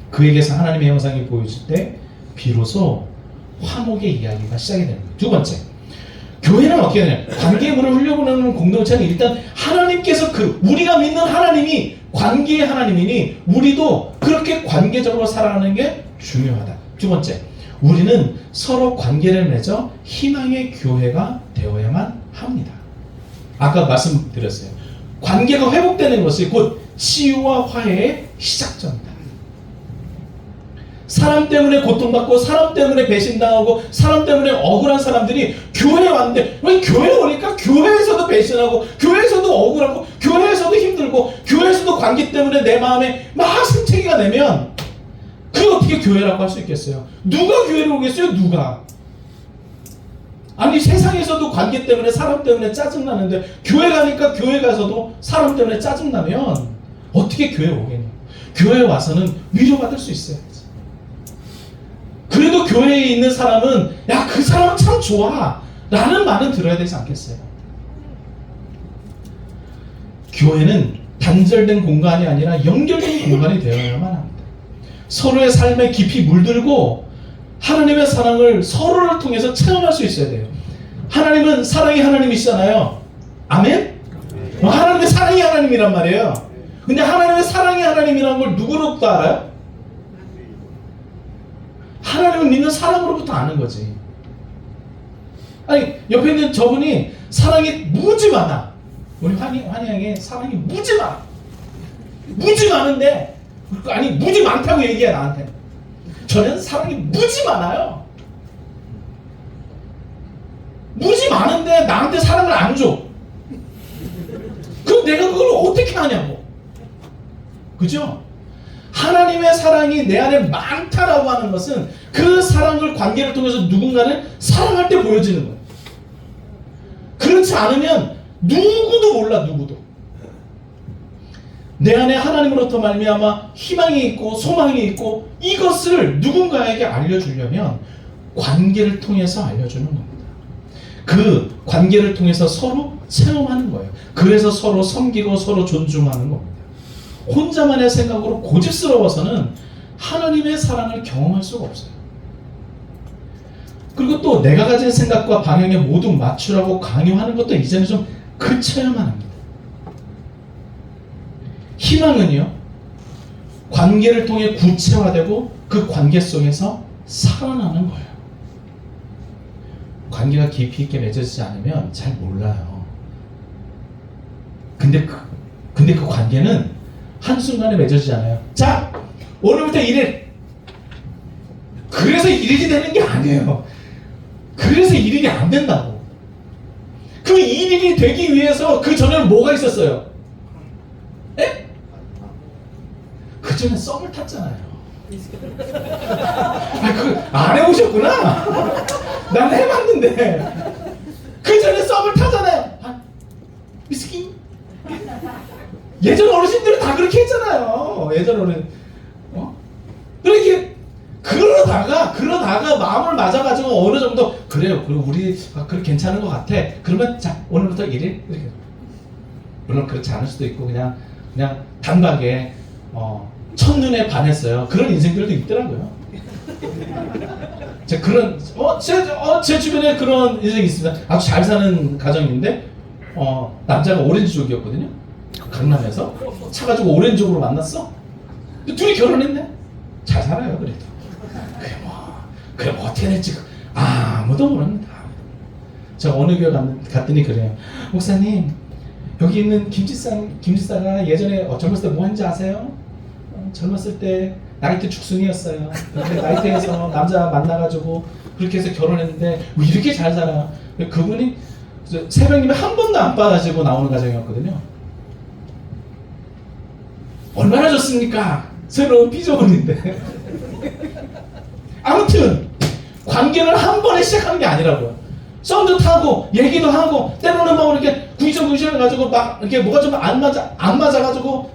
그에게서 하나님의 형상이 보여질 때 비로소 화목의 이야기가 시작이 되는 거예요. 두 번째, 교회는 어떻게 되냐? 관계의 문을 흘려보내는 공동체는 일단 하나님께서 우리가 믿는 하나님이 관계의 하나님이니 우리도 그렇게 관계적으로 살아가는 게 중요하다. 두 번째, 우리는 서로 관계를 맺어 희망의 교회가 되어야만 합니다. 아까 말씀드렸어요. 관계가 회복되는 것이 곧 치유와 화해의 시작점이다. 사람 때문에 고통받고 사람 때문에 배신당하고 사람 때문에 억울한 사람들이 교회에 왔는데 왜 교회에 오니까 교회에서도 배신하고 교회에서도 억울하고 교회에서도 힘들고 교회에서도 관계 때문에 내 마음에 막 생채기가 되면 그게 어떻게 교회라고 할 수 있겠어요? 누가 교회를 오겠어요? 누가? 아니, 세상에서도 관계 때문에 사람 때문에 짜증나는데 교회 가니까 교회 가서도 사람 때문에 짜증나면 어떻게 교회 오겠냐? 교회 와서는 위로받을 수 있어야지. 그래도 교회에 있는 사람은 야, 그 사람은 참 좋아. 라는 말은 들어야 되지 않겠어요? 교회는 단절된 공간이 아니라 연결된 공간이 되어야만 합니다. 서로의 삶에 깊이 물들고 하나님의 사랑을 서로를 통해서 체험할 수 있어야 돼요. 하나님은 사랑이 하나님이시잖아요. 아멘? 하나님의 사랑이 하나님이란 말이에요. 근데 하나님의 사랑이 하나님이라는 걸 누구로부터 알아요? 하나님을 믿는 사람으로부터 아는 거지. 아니, 옆에 있는 저분이 사랑이 무지 많아. 우리 환희양의 사랑이 무지 많아. 무지 많은데, 아니 무지 많다고 얘기해 나한테. 저는 사랑이 무지 많아요. 무지 많은데 나한테 사랑을 안 줘. 그럼 내가 그걸 어떻게 하냐고. 그죠? 하나님의 사랑이 내 안에 많다라고 하는 것은 그 사랑을 관계를 통해서 누군가를 사랑할 때 보여지는 거예요. 그렇지 않으면 누구도 몰라. 누구도. 내 안에 하나님으로부터 말미암아 희망이 있고 소망이 있고 이것을 누군가에게 알려주려면 관계를 통해서 알려주는 겁니다. 그 관계를 통해서 서로 체험하는 거예요. 그래서 서로 섬기고 서로 존중하는 겁니다. 혼자만의 생각으로 고집스러워서는 하나님의 사랑을 경험할 수가 없어요. 그리고 또 내가 가진 생각과 방향에 모두 맞추라고 강요하는 것도 이제는 좀 그쳐야만 합니다. 희망은요, 관계를 통해 구체화되고 그 관계 속에서 살아나는 거예요. 관계가 깊이 있게 맺어지지 않으면 잘 몰라요. 근데 그 관계는 한순간에 맺어지지 않아요. 자, 오늘부터 1일. 그래서 1일이 되는 게 아니에요. 그래서 1일이 안 된다고. 그 1일이 되기 위해서 그 전에는 뭐가 있었어요? 에? 그 전에 썸을 탔잖아요. 안 해보셨구나? 난 해봤는데. 그 전에 썸을 타잖아요. 미스키? 예전 어르신들은 다 그렇게 했잖아요. 예전 어른. 그렇게 그러다가 마음을 맞아가지고 어느 정도 그래요. 그리고 우리 그래 괜찮은 것 같아. 그러면 자 오늘부터 1일 이렇게. 물론 그렇지 않을 수도 있고 그냥 단박에 첫눈에 반했어요. 그런 인생들도 있더라고요. 제 주변에 그런 인생이 있습니다. 아주 잘 사는 가정인데 남자가 오렌지족이었거든요. 강남에서 차 가지고 오렌지족으로 만났어. 둘이 결혼했네. 잘 살아요. 그래도 그래 뭐 어떻게 될지 아무도 모릅니다. 제가 어느 교회 갔더니 그래요. 목사님 여기 있는 김지사가 예전에 젊었을 때 뭐 했는지 아세요? 젊었을 때 나이트 죽순이었어요. 근데 나이트에서 남자 만나가지고 그렇게 해서 결혼했는데 왜 이렇게 잘 살아? 그분이 새벽님이 한 번도 안 빠지고 나오는 가정이었거든요. 얼마나 좋습니까? 새로운 피조물인데. 아무튼 관계를 한 번에 시작하는 게 아니라고요. 썸도 타고 얘기도 하고 때로는 막 이렇게 구이정구이정 해가지고 막 이렇게 뭐가 좀 안 맞아가지고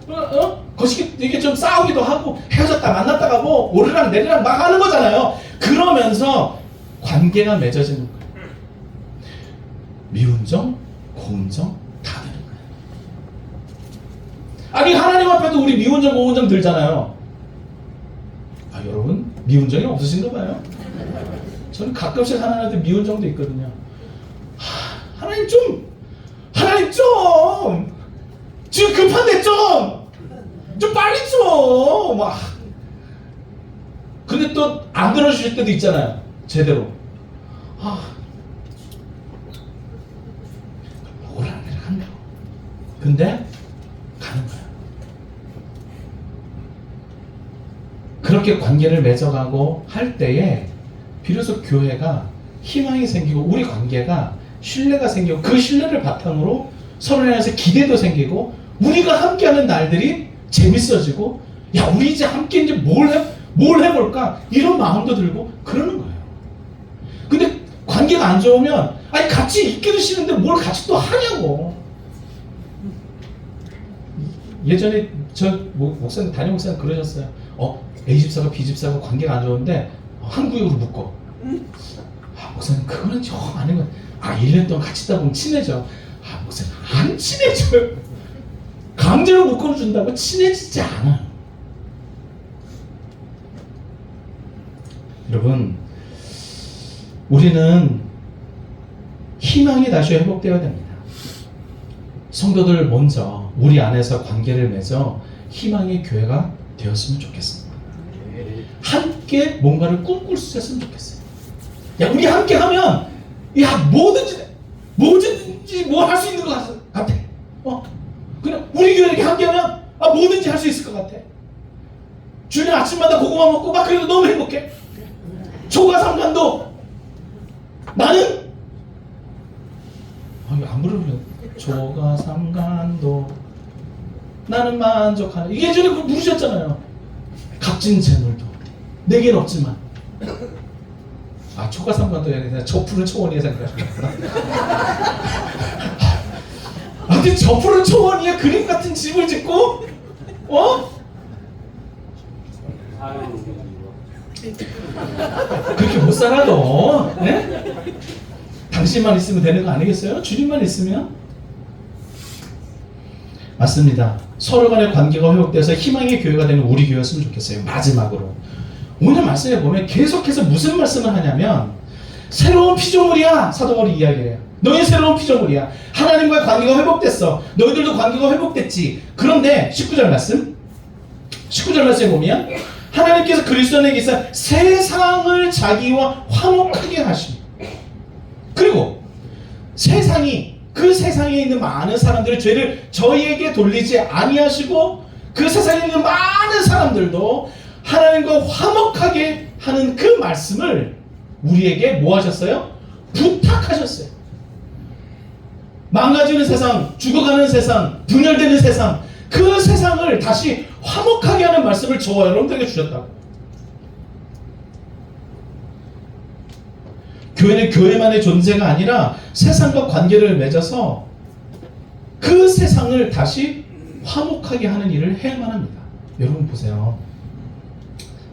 거시기 이게 좀 싸우기도 하고 헤어졌다 만났다가 뭐 오르락 내리락 막 하는 거잖아요. 그러면서 관계가 맺어지는 거예요. 미운 정, 고운 정 다 되는 거예요. 아니 하나님 앞에도 우리 미운 정, 고운 정 들잖아요. 여러분 미운 정이 없으신가 봐요. 저는 가끔씩 하나님한테 미운 정도 있거든요. 하나님 좀 지금 급한데 좀 빨리 좀 막. 근데 또 안 들어주실 때도 있잖아요. 제대로. 오라내락 한다고. 근데 가는 거야. 그렇게 관계를 맺어가고 할 때에 비로소 교회가 희망이 생기고 우리 관계가 신뢰가 생기고 그 신뢰를 바탕으로 서로에 대해서 기대도 생기고 우리가 함께하는 날들이 재밌어지고 야 우리 이제 함께 이제 뭘 해볼까 이런 마음도 들고 그러는 거예요. 근데 관계가 안 좋으면 아니 같이 있기도 싫은데 뭘 같이 또 하냐고. 예전에 저 목사님 담임 목사님 그러셨어요. A집사가 B집사가 관계가 안 좋은데 한 구역으로 묶어. 목사님 그거는 좀 아닌 것 같아요. 1년 동안 같이 있다 보면 친해져. 목사님 안 친해져요. 강제로 묶어준다고 친해지지 않아요. 여러분, 우리는 희망이 다시 회복되어야 됩니다. 성도들 먼저 우리 안에서 관계를 맺어 희망의 교회가 되었으면 좋겠습니다. 함께 뭔가를 꿈꿀 수 있었으면 좋겠어요. 야, 우리 함께 하면 뭐든지 뭐 할 수 있는 것 같아. 그냥 우리 교회 이렇게 함께 하면 뭐든지 할 수 있을 것 같아. 주일 아침마다 고구마 먹고 막 그래도 너무 행복해. 초가삼간도 나는 안 부르면 초가삼간도 나는 만족하는, 이게 예전에 그거 부르셨잖아요. 값진 재물도 내겐 없지만 초가삼간도 아니라 저 푸른 초원이에 생각하시구나. 아무튼 저 푸른 초원이에 그림 같은 집을 짓고 그렇게 못 살아 너. 네? 당신만 있으면 되는 거 아니겠어요? 주님만 있으면? 맞습니다. 서로 간의 관계가 회복돼서 희망의 교회가 되는 우리 교회였으면 좋겠어요. 마지막으로 오늘 말씀에 보면 계속해서 무슨 말씀을 하냐면 새로운 피조물이야. 사도 바울이 이야기해요. 너희 새로운 피조물이야. 하나님과의 관계가 회복됐어. 너희들도 관계가 회복됐지. 그런데 19절 말씀에 보면 하나님께서 그리스도 안에 계사 세상을 자기와 화목하게 하시며, 그리고 그 세상에 있는 많은 사람들의 죄를 저희에게 돌리지 아니하시고 그 세상에 있는 많은 사람들도 하나님과 화목하게 하는 그 말씀을 우리에게 뭐 하셨어요? 부탁하셨어요. 망가지는 세상, 죽어가는 세상, 분열되는 세상, 그 세상을 다시 화목하게 하는 말씀을 저와 여러분들에게 주셨다고. 교회는 교회만의 존재가 아니라 세상과 관계를 맺어서 그 세상을 다시 화목하게 하는 일을 해야만 합니다. 여러분 보세요.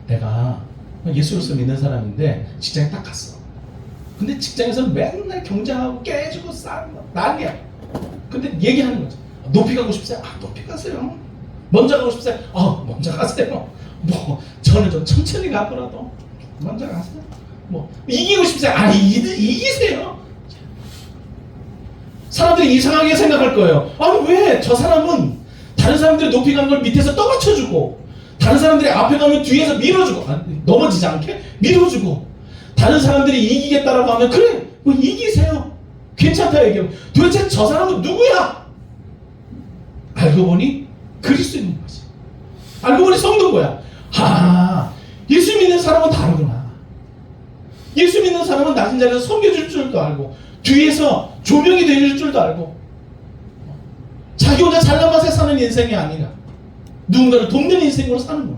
내가 예수로서 믿는 사람인데 직장에 딱 갔어. 근데 직장에서는 맨날 경쟁하고 깨지고 싸우고 난리야. 근데 얘기하는 거죠. 높이 가고 싶으세요? 높이 가세요. 먼저 가고 싶으세요? 먼저 가세요. 저는 좀 천천히 가더라도 먼저 가세요. 이기고 싶으세요? 이기세요. 사람들이 이상하게 생각할 거예요. 왜 저 사람은 다른 사람들이 높이 가는 걸 밑에서 떠받쳐주고, 다른 사람들이 앞에 가면 뒤에서 밀어주고, 넘어지지 않게 밀어주고, 다른 사람들이 이기겠다라고 하면 그래 이기세요. 괜찮다 얘기하고, 도대체 저 사람은 누구야? 알고 보니 그리스도인 거지. 알고 보니 성도인 거야. 예수 믿는 사람은 다르구나. 예수 믿는 사람은 낮은 자리에서 섬겨줄 줄도 알고, 뒤에서 조명이 되줄 줄도 알고, 자기 혼자 잘난 맛에 사는 인생이 아니라 누군가를 돕는 인생으로 사는 거야.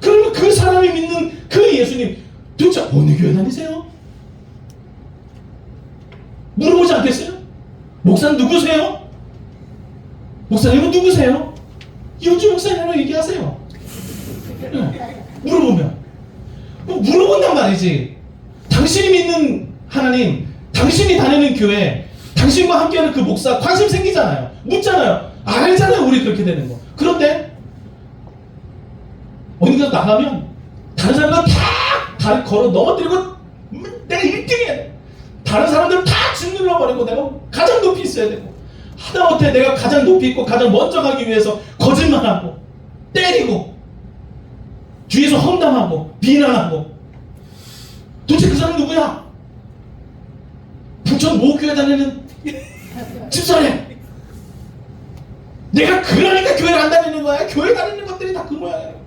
그러면 그 사람이 믿는 그 예수님 도대체 어느 교회 다니세요? 물어보지 않겠어요? 목사님 누구세요? 목사님은 누구세요? 이현주 목사님이라고 얘기하세요. 물어보면 물어본단 말이지. 당신이 믿는 하나님, 당신이 다니는 교회, 당신과 함께하는 그 목사 관심 생기잖아요. 묻잖아요. 알잖아요. 우리 그렇게 되는 거. 그런데 어딘가 나가면 다른 사람들 다 걸어 넘어뜨리고 내가 1등해야 돼. 다른 사람들은 다 짓눌러버리고 내가 가장 높이 있어야 되고, 하다못해 내가 가장 높이 있고 가장 먼저 가기 위해서 거짓말하고 때리고 뒤에서 험담하고 비난하고. 도대체 그 사람 누구야? 부천 모교회 다니는 집사님. 내가 그러니까 교회를 안 다니는 거야. 교회 다니는 것들이 다 그 모양이야.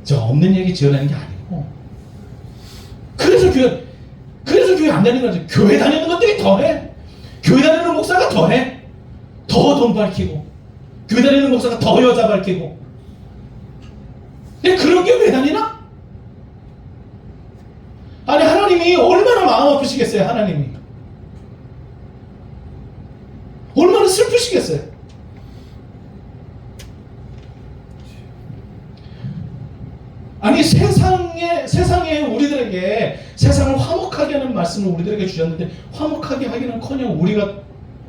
저 없는 얘기 지어내는 게 아니고, 그래서 교회 안 다니는 거지. 교회 다니는 것들이 더해. 교회 다니는 목사가 더해. 더 돈 밝히고, 교회 다니는 목사가 더 여자 밝히고. 근데 그런 게 왜 다니나? 하나님이 얼마나 마음 아프시겠어요. 하나님이 얼마나 슬프시겠어요. 아니 세상에 우리들에게 세상을 화목하게 하는 말씀을 우리들에게 주셨는데 화목하게 하기는커녕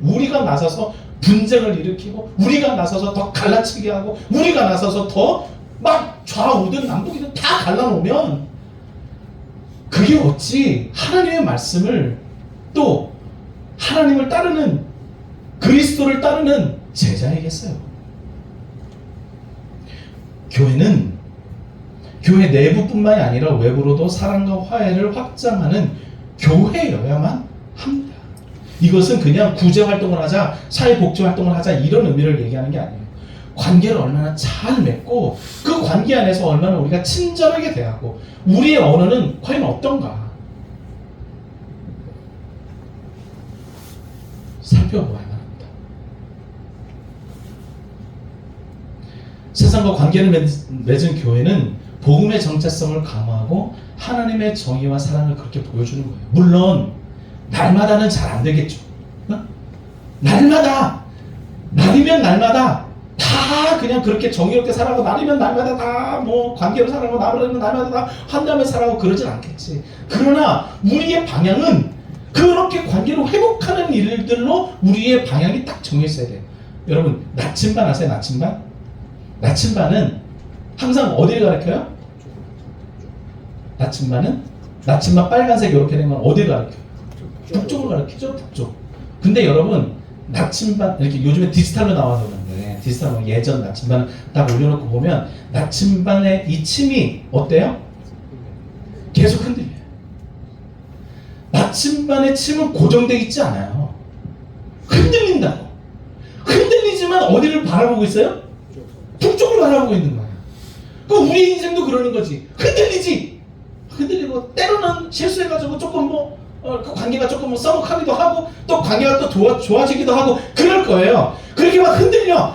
우리가 나서서 분쟁을 일으키고 우리가 나서서 더 갈라치게 하고 우리가 나서서 더 막 좌우든 남북이든 다 갈라놓으면 그게 어찌 하나님의 말씀을 또 하나님을 따르는 그리스도를 따르는 제자이겠어요. 교회는 교회 내부뿐만이 아니라 외부로도 사랑과 화해를 확장하는 교회여야만 합니다. 이것은 그냥 구제활동을 하자, 사회복지활동을 하자 이런 의미를 얘기하는 게 아니에요. 관계를 얼마나 잘 맺고 그 관계 안에서 얼마나 우리가 친절하게 대하고 우리의 언어는 과연 어떤가 살펴보아야 합니다. 세상과 관계를 맺은 교회는 복음의 정체성을 강화하고 하나님의 정의와 사랑을 그렇게 보여주는 거예요. 물론 날마다는 잘 안 되겠죠. 날마다 날이면 날마다 다 그냥 그렇게 정의롭게 살아가고 날이면 날마다 다 뭐 관계로 살아가고 날이면 날마다 다 한다며 살아가고 그러진 않겠지. 그러나 우리의 방향은 그렇게 관계를 회복하는 일들로 우리의 방향이 딱 정해 있어야 돼요. 여러분 나침반 아세요? 나침반? 나침반은 항상 어디를 가리켜요? 나침반 빨간색 이렇게 된 건 어디를 가리켜요? 북쪽을 가리키죠. 북쪽. 근데 여러분 나침반 이렇게 요즘에 디지털로 나와서 그런데 디지털 예전 나침반을 딱 올려놓고 보면 나침반의 이 침이 어때요? 계속 흔들려요. 나침반의 침은 고정되어 있지 않아요. 흔들린다고. 흔들리지만 어디를 바라보고 있어요? 북쪽을 바라보고 있는 거예요. 그 우리 인생도 그러는 거지. 흔들리고 때로는 실수해가지고 조금 그 관계가 조금 써먹하기도 하고 또 관계가 또 좋아지기도 하고 그럴 거예요. 그렇게 막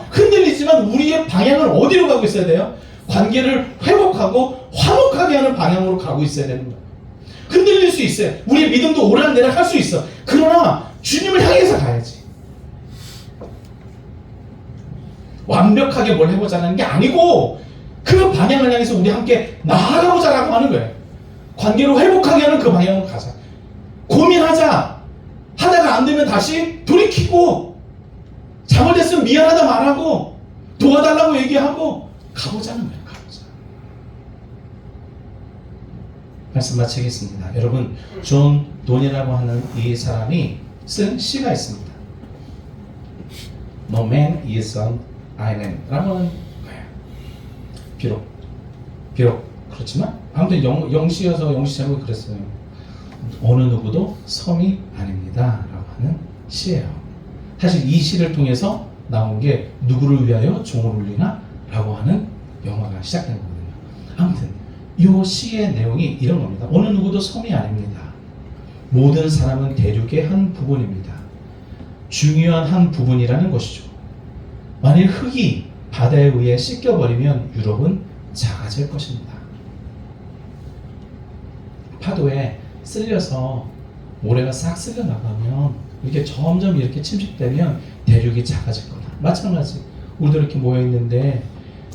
흔들리지만 우리의 방향은 어디로 가고 있어야 돼요? 관계를 회복하고 화목하게 하는 방향으로 가고 있어야 되는 거예요. 흔들릴 수 있어요. 우리의 믿음도 오락내락 할 수 있어. 그러나 주님을 향해서 가야지. 완벽하게 뭘 해보자는 게 아니고 그 방향을 향해서 우리 함께 나아가보자라고 하는 거예요. 관계를 회복하게 하는 그 방향으로 가자. 고민하자. 하다가 안 되면 다시 돌이키고 잘못했으면 미안하다 말하고 도와달라고 얘기하고 가보자는 거예요. 가보자. 말씀 마치겠습니다. 여러분 존 돈이라고 하는 이 사람이 쓴 시가 있습니다. No man is an island 라고 하는 거예요. 비록 그렇지만 아무튼 영시여서 영시 제목이 그랬어요. 어느 누구도 섬이 아닙니다 라고 하는 시예요. 사실 이 시를 통해서 나온 게 누구를 위하여 종을 울리나 라고 하는 영화가 시작된 거거든요. 아무튼 이 시의 내용이 이런 겁니다. 어느 누구도 섬이 아닙니다. 모든 사람은 대륙의 한 부분입니다. 중요한 한 부분이라는 것이죠. 만일 흙이 바다에 의해 씻겨버리면 유럽은 작아질 것입니다. 파도에 쓸려서 모래가 싹 쓸려 나가면 이렇게 점점 이렇게 침식되면 대륙이 작아질 거다. 마찬가지 우리도 이렇게 모여 있는데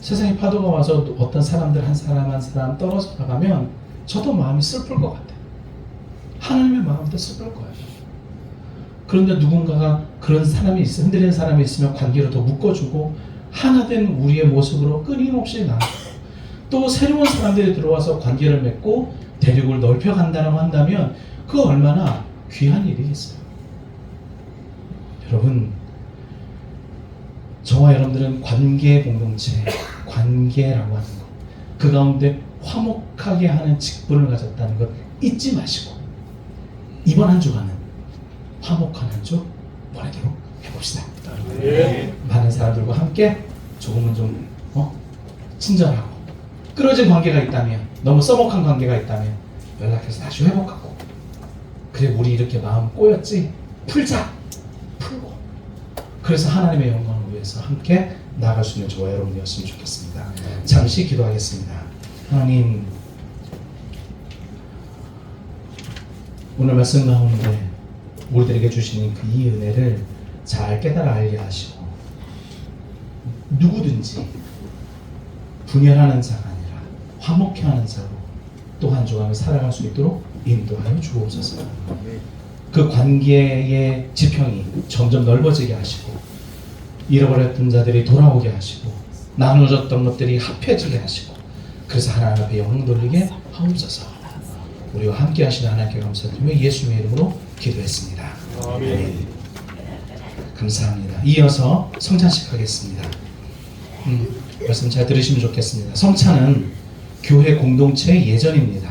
세상에 파도가 와서 어떤 사람들 한 사람 떨어져 나가면 저도 마음이 슬플 것 같아요. 하나님의 마음도 슬플 거예요. 그런데 누군가가 그런 사람이 있어 흔들리는 사람이 있으면 관계를 더 묶어주고 하나된 우리의 모습으로 끊임없이 나아가고 또 새로운 사람들이 들어와서 관계를 맺고 대륙을 넓혀간다고 한다면 그 얼마나 귀한 일이겠어요. 여러분 저와 여러분들은 관계 공동체, 관계라고 하는 것, 그 가운데 화목하게 하는 직분을 가졌다는 것 잊지 마시고 이번 한 주간은 화목한 한 주 보내도록 해봅시다. 네. 많은 사람들과 함께 조금은 좀 친절하고 끊어진 관계가 있다면, 너무 써먹한 관계가 있다면 연락해서 다시 회복하고, 그래 우리 이렇게 마음 꼬였지? 풀자! 풀고 그래서 하나님의 영광을 위해서 함께 나아갈 수 있는 저와 여러분이었으면 좋겠습니다. 잠시 기도하겠습니다. 하나님, 오늘 말씀 가운데 우리들에게 주시는 그 이 은혜를 잘 깨달아 알게 하시고 누구든지 분열하는 자가 아니라 화목해 하는 자로 또 한 조각을 살아갈 수 있도록 인도하여 주옵소서. 그 관계의 지평이 점점 넓어지게 하시고 잃어버렸던 자들이 돌아오게 하시고 나누어졌던 것들이 합해지게 하시고 그래서 하나님 앞에 영광 돌리게 하옵소서. 우리와 함께 하시는 하나님께 감사드리며 예수님의 이름으로 기도했습니다. 아멘. 감사합니다. 이어서 성찬식 하겠습니다. 말씀 잘 들으시면 좋겠습니다. 성찬은 교회 공동체의 예전입니다.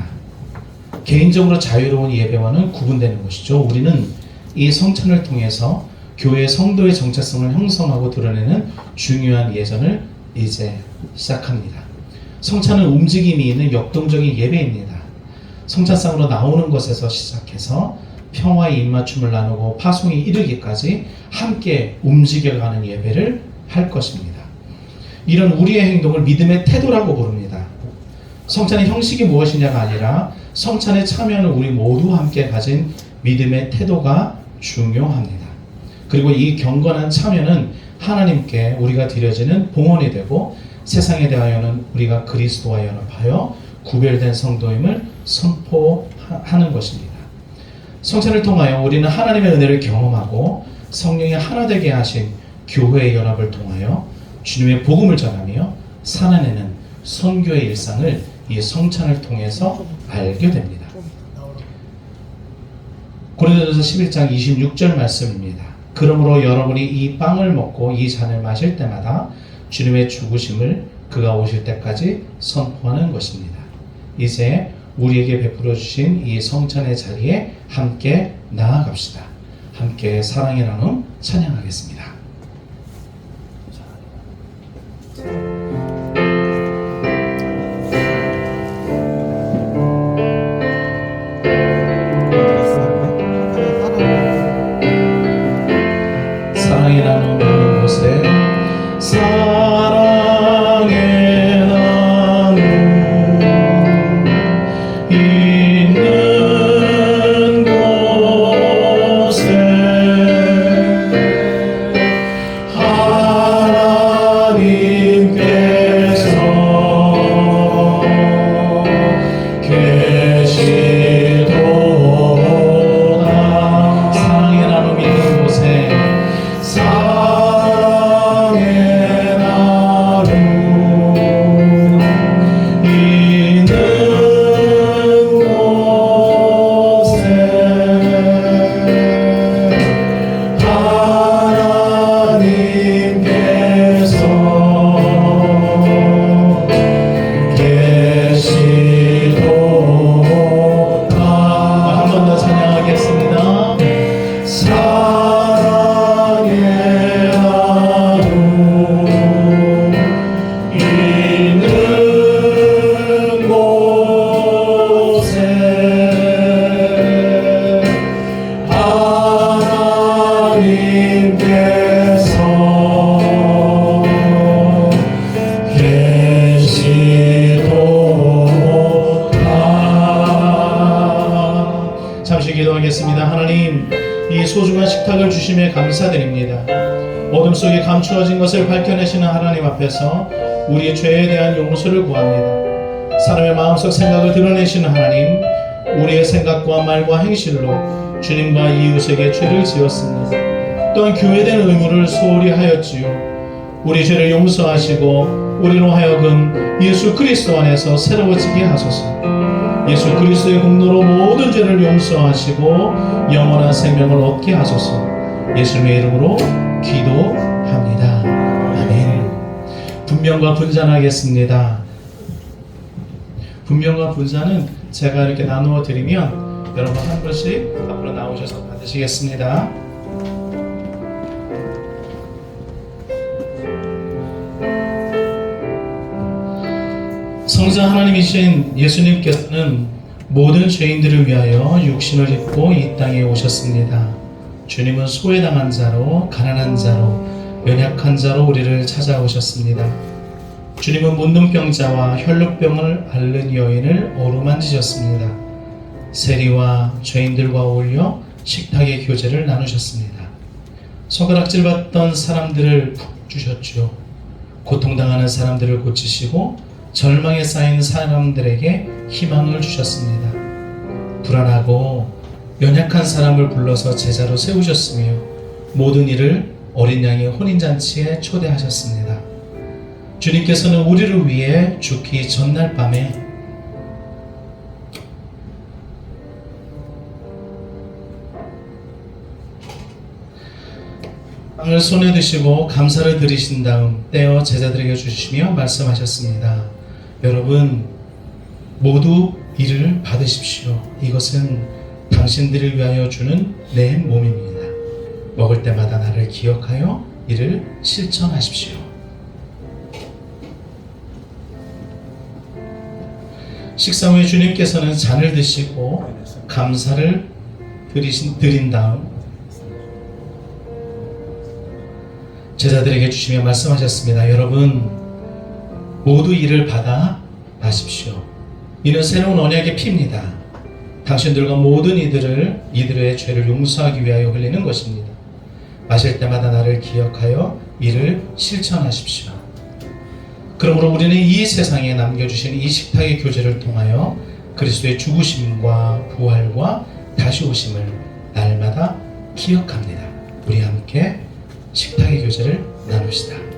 개인적으로 자유로운 예배와는 구분되는 것이죠. 우리는 이 성찬을 통해서 교회 성도의 정체성을 형성하고 드러내는 중요한 예전을 이제 시작합니다. 성찬은 움직임이 있는 역동적인 예배입니다. 성찬상으로 나오는 것에서 시작해서 평화의 입맞춤을 나누고 파송이 이르기까지 함께 움직여가는 예배를 할 것입니다. 이런 우리의 행동을 믿음의 태도라고 부릅니다. 성찬의 형식이 무엇이냐가 아니라 성찬에 참여하는 우리 모두 함께 가진 믿음의 태도가 중요합니다. 그리고 이 경건한 참여는 하나님께 우리가 드려지는 봉헌이 되고 세상에 대하여는 우리가 그리스도와 연합하여 구별된 성도임을 선포하는 것입니다. 성찬을 통하여 우리는 하나님의 은혜를 경험하고 성령이 하나 되게 하신 교회의 연합을 통하여 주님의 복음을 전하며 살아내는 선교의 일상을 이 성찬을 통해서 알게 됩니다. 고린도전서 11장 26절 말씀입니다. 그러므로 여러분이 이 빵을 먹고 이 잔을 마실 때마다 주님의 죽으심을 그가 오실 때까지 선포하는 것입니다. 이제 우리에게 베풀어 주신 이 성찬의 자리에 함께 나아갑시다. 함께 사랑의 나눔 찬양하겠습니다. 사랑의 나눔 있는 곳에 사랑의 나눔 있는 곳에 하나님께서 계시도다. 사랑의 나눔 있는 곳에 사랑의 나눔 있는 곳에 하나님께서 계시도다. 한 번 더 찬양하겠습니다. 사랑의 나눔 있는 곳에 하나님께서 계시도다. 잠시 기도하겠습니다. 하나님, 이 소중한 식탁을 주심에 감사드립니다. 어둠 속에 감추어진 것을 밝혀내시는 하나님 앞에서 우리의 죄에 대한 용서를 구합니다. 사람의 마음속 생각을 드러내시는 하나님, 우리의 생각과 말과 행실로 주님과 이웃에게 죄를 지었습니다. 또한 교회된 의무를 소홀히 하였지요. 우리 죄를 용서하시고 우리로 하여금 예수 그리스도 안에서 새로워지게 하소서. 예수 그리스도의 공로로 모든 죄를 용서하시고 영원한 생명을 얻게 하소서. 예수님의 이름으로 기도합니다. 아멘. 분명과 분잔하겠습니다. 분명과 분잔은 제가 이렇게 나누어 드리면 여러분 한 분씩 앞으로 나오셔서 받으시겠습니다. 성자 하나님이신 예수님께서는 모든 죄인들을 위하여 육신을 입고 이 땅에 오셨습니다. 주님은 소외당한 자로, 가난한 자로, 연약한 자로 우리를 찾아오셨습니다. 주님은 문둥병자와 혈루병을 앓는 여인을 어루만지셨습니다. 세리와 죄인들과 어울려 식탁의 교제를 나누셨습니다. 손가락질 받던 사람들을 푹 주셨죠. 고통당하는 사람들을 고치시고 절망에 쌓인 사람들에게 희망을 주셨습니다. 불안하고 연약한 사람을 불러서 제자로 세우셨으며 모든 일을 어린 양의 혼인잔치에 초대하셨습니다. 주님께서는 우리를 위해 죽기 전날 밤에 빵을 손에 드시고 감사를 드리신 다음 떼어 제자들에게 주시며 말씀하셨습니다. 여러분 모두 이를 받으십시오. 이것은 당신들을 위하여 주는 내 몸입니다. 먹을 때마다 나를 기억하여 이를 실천하십시오. 식사 후에 주님께서는 잔을 드시고 감사를 드린 다음 제자들에게 주시며 말씀하셨습니다. 여러분 모두 이를 받아 마십시오. 이는 새로운 언약의 피입니다. 당신들과 모든 이들의 죄를 용서하기 위하여 흘리는 것입니다. 마실 때마다 나를 기억하여 이를 실천하십시오. 그러므로 우리는 이 세상에 남겨주신 이 식탁의 교제를 통하여 그리스도의 죽으심과 부활과 다시 오심을 날마다 기억합니다. 우리 함께 식탁의 교제를 나눕시다.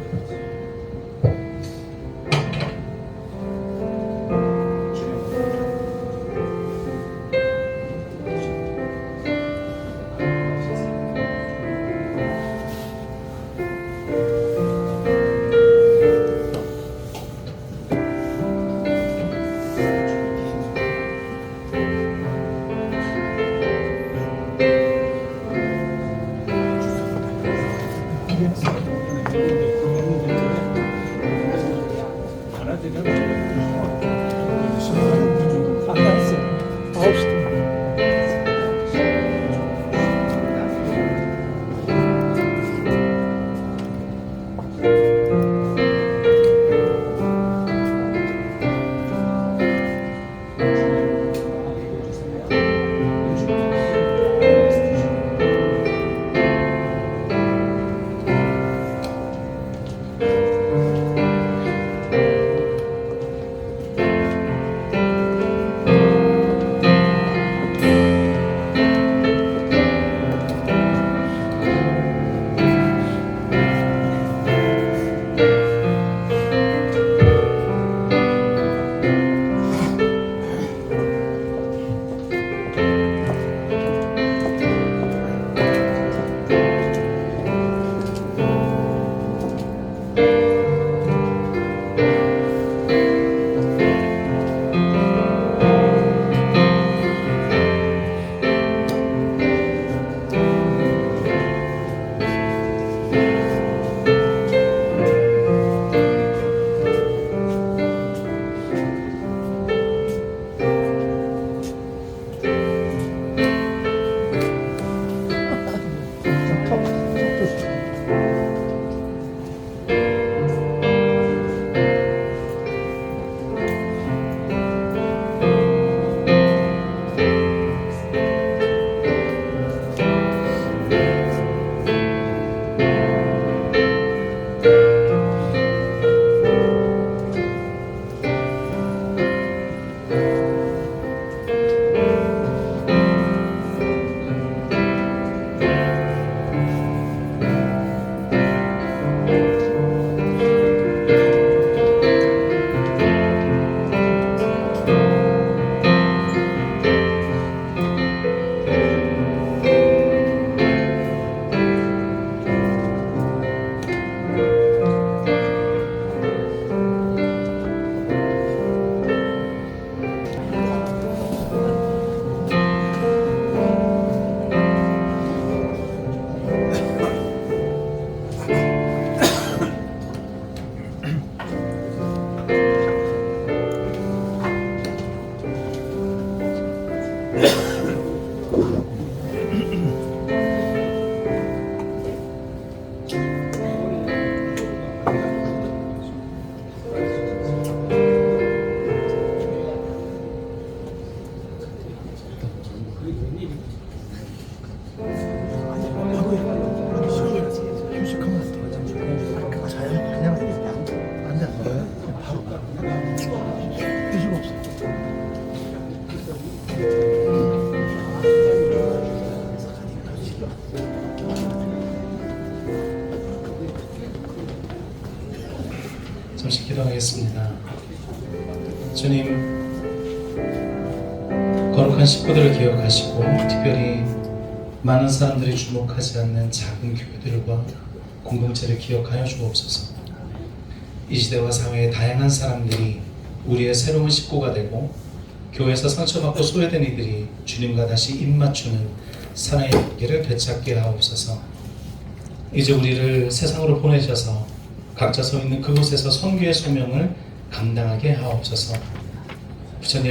기도하겠습니다. 주님, 거룩한 식구들을 기억하시고 특별히 많은 사람들이 주목하지 않는 작은 교회들과 공동체를 기억하여 주옵소서. 이 시대와 사회의 다양한 사람들이 우리의 새로운 식구가 되고 교회에서 상처받고 소외된 이들이 주님과 다시 입맞추는 사랑의 길을 되찾게 하옵소서. 이제 우리를 세상으로 보내셔서 각자 서 있는 그곳에서 선교의 소명을 감당하게 하옵소서. 부천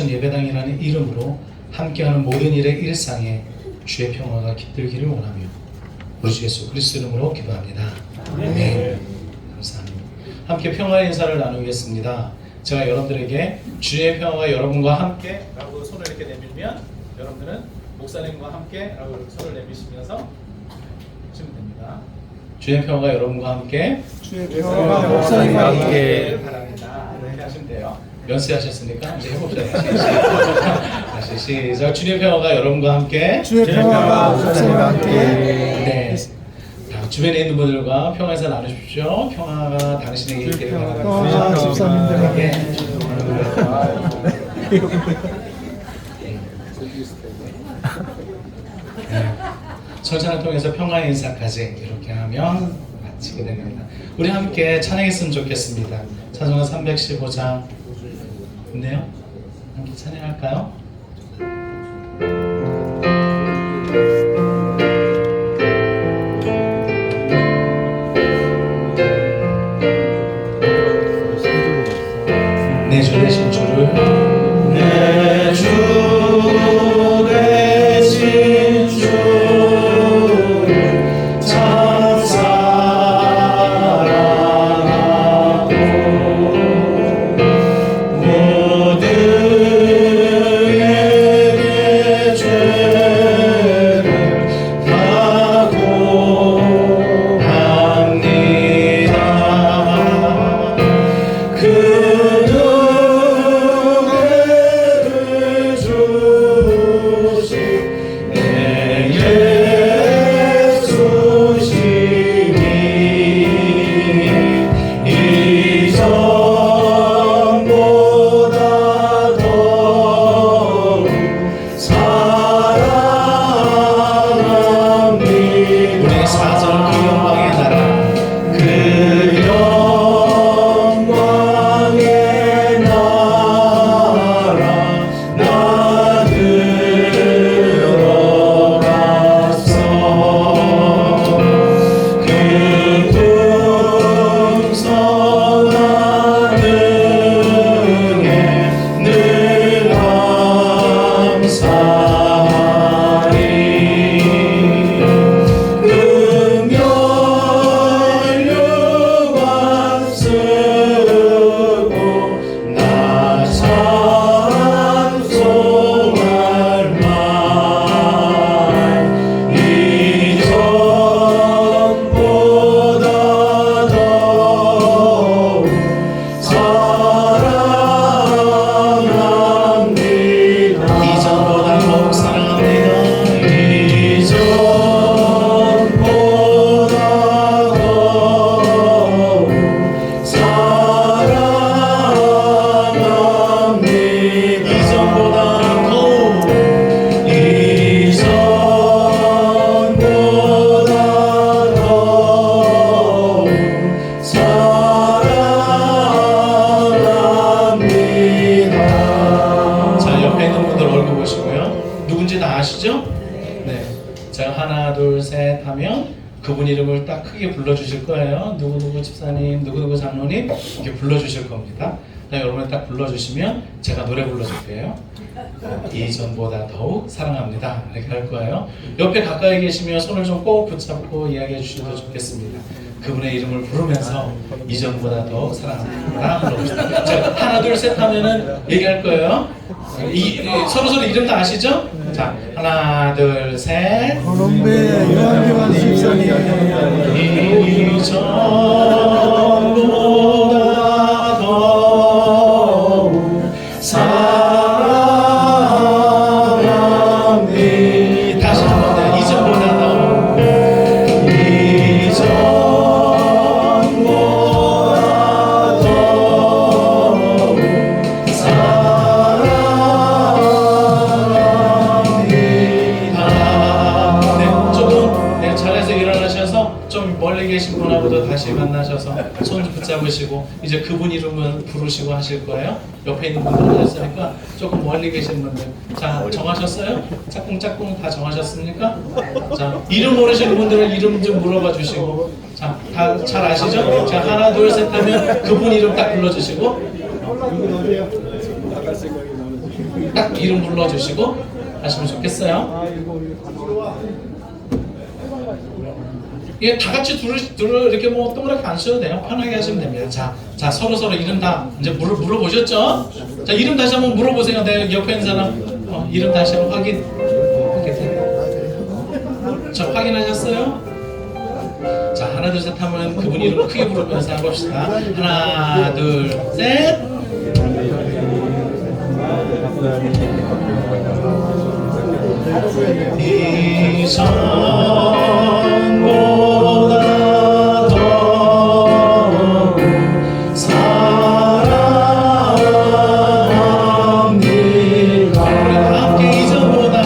예배당이라는 이름으로 함께하는 모든 일의 일상에 주의 평화가 깃들기를 원하며 우리 주 예수 그리스도 이름으로 기도합니다. 아멘. 감사합니다. 함께 평화의 인사를 나누겠습니다. 제가 여러분들에게 주의 평화가 여러분과 함께 라고 손을 이렇게 내밀면 여러분들은 목사님과 함께 라고 손을 내미시면서 하시면 됩니다. 주의 평화가 여러분과 함께 주의 평화가 목사님과 함께 바랍니다. 이렇게 하시면 돼요. 연습하셨으니까 이제 해봅시다. 다시 시작. 주의 평화가 여러분과 함께. 주의 평화가 목사님과 함께. 네. 주변에 있는 분들과 평화에서 나누십시오. 평화가 당신에게 있기를 바랍니다. 집사님들에게. 철찬을 통해서 평화의 인사까지 이렇게 하면 마치게 됩니다. 우리 함께 찬양했으면 좋겠습니다. 찬송가 315장 있네요. 함께 찬양할까요? 내 주 되신 주를 내 주 되신 주를 참 사랑하고 모든 내 죄를 다 고합니다. 그분 이름을 딱 크게 불러주실 거예요. 누구누구 집사님, 누구누구 장로님 이렇게 불러주실 겁니다. 여러분이 딱 불러주시면 제가 노래 불러줄게요. 이전보다 더욱 사랑합니다. 이렇게 할 거예요. 옆에 가까이 계시면 손을 좀 꼭 붙잡고 이야기해 주셔도 좋겠습니다. 그분의 이름을 부르면서 이전보다 더욱 사랑합니다. 불러봅시다. 자, 하나 둘 셋 하면은 얘기할 거예요. 서로 이름 다 아시죠? 자, 하나 둘 셋. 콜롬비아 요한교환 집사님 이전보다 더욱 사랑합니다. 다시 한 번 더. 이전보다 더욱 이전보다 부르시고 이제 그분 이름은 부르시고 하실 거예요. 옆에 있는 분들 하셨으니까 조금 멀리 계신 분들 자 정하셨어요? 짝꿍짝꿍 다 정하셨습니까? 자 이름 모르시는 분들은 이름 좀 물어봐 주시고 자 다 잘 아시죠? 자 하나 둘 셋 하면 그분 이름 딱 불러주시고 딱 이름 불러주시고 하시면 좋겠어요. 이게 다 같이 둘을 이렇게 뭐 동그랗게 안 쓰셔도 돼요. 편하게 하시면 됩니다. 자 서로 이름 다 이제 물어보셨죠? 자 이름 다시 한번 물어보세요. 내 옆에 있는 사람 이름 다시 한번 확인. 자 확인하셨어요? 자 하나 둘 셋 하면 그분 이름 크게 부르면서 해봅시다. 하나 둘 셋. 이전보다 더 사랑합니다. 함께 이전보다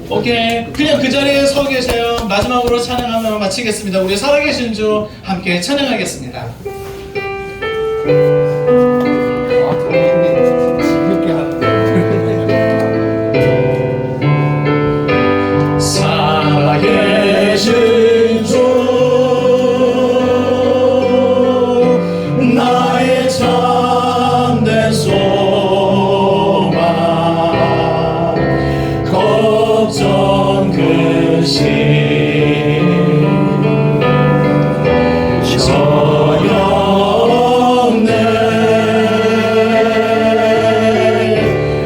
오케이 그냥 그 자리에 서 계세요. 마지막으로 찬양하며 마치겠습니다. 우리 살아계신 주 함께 찬양하겠습니다. 살아계신 주 나의 참된 소망 걱정 근심 저녁 내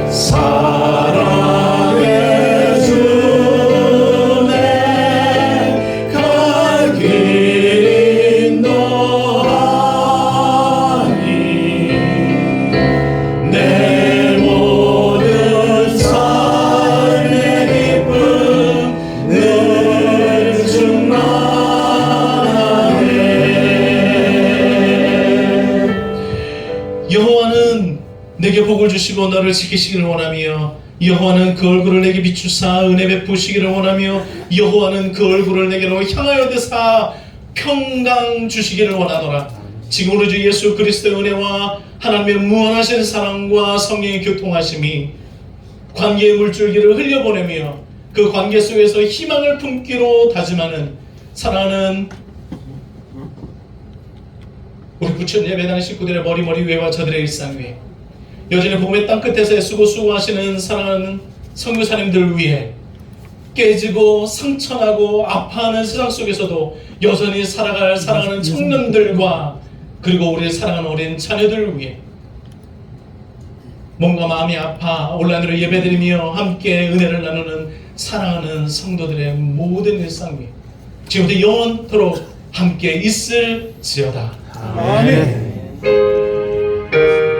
사랑의 주내 갈 길 인도하니 내 모든 삶의 기쁨 늘 충만하네. 여호와는 내게 복을 주시고 너를 지키시기를 원하며 여호와는 그 얼굴을 내게 비추사 은혜 베푸시기를 원하며 여호와는 그 얼굴을 내게로 향하여 드사 평강 주시기를 원하노라. 지금으로 주 예수 그리스도의 은혜와 하나님의 무한하신 사랑과 성령의 교통하심이 관계의 물줄기를 흘려보내며 그 관계 속에서 희망을 품기로 다짐하는 사랑하는 우리 부천 예배당 식구들의 머리 위에와 저들의 일상 위에 여전히 봄의 땅끝에서 애쓰고 수고하시는 사랑하는 선교사님들 위해 깨지고 상처나고 아파하는 세상 속에서도 여전히 살아갈 사랑하는 청년들과 그리고 우리 사랑하는 어린 자녀들 위해 몸과 마음이 아파 온라인으로 예배드리며 함께 은혜를 나누는 사랑하는 성도들의 모든 일상 위에 지금부터 영원토록 함께 있을지어다. 아멘.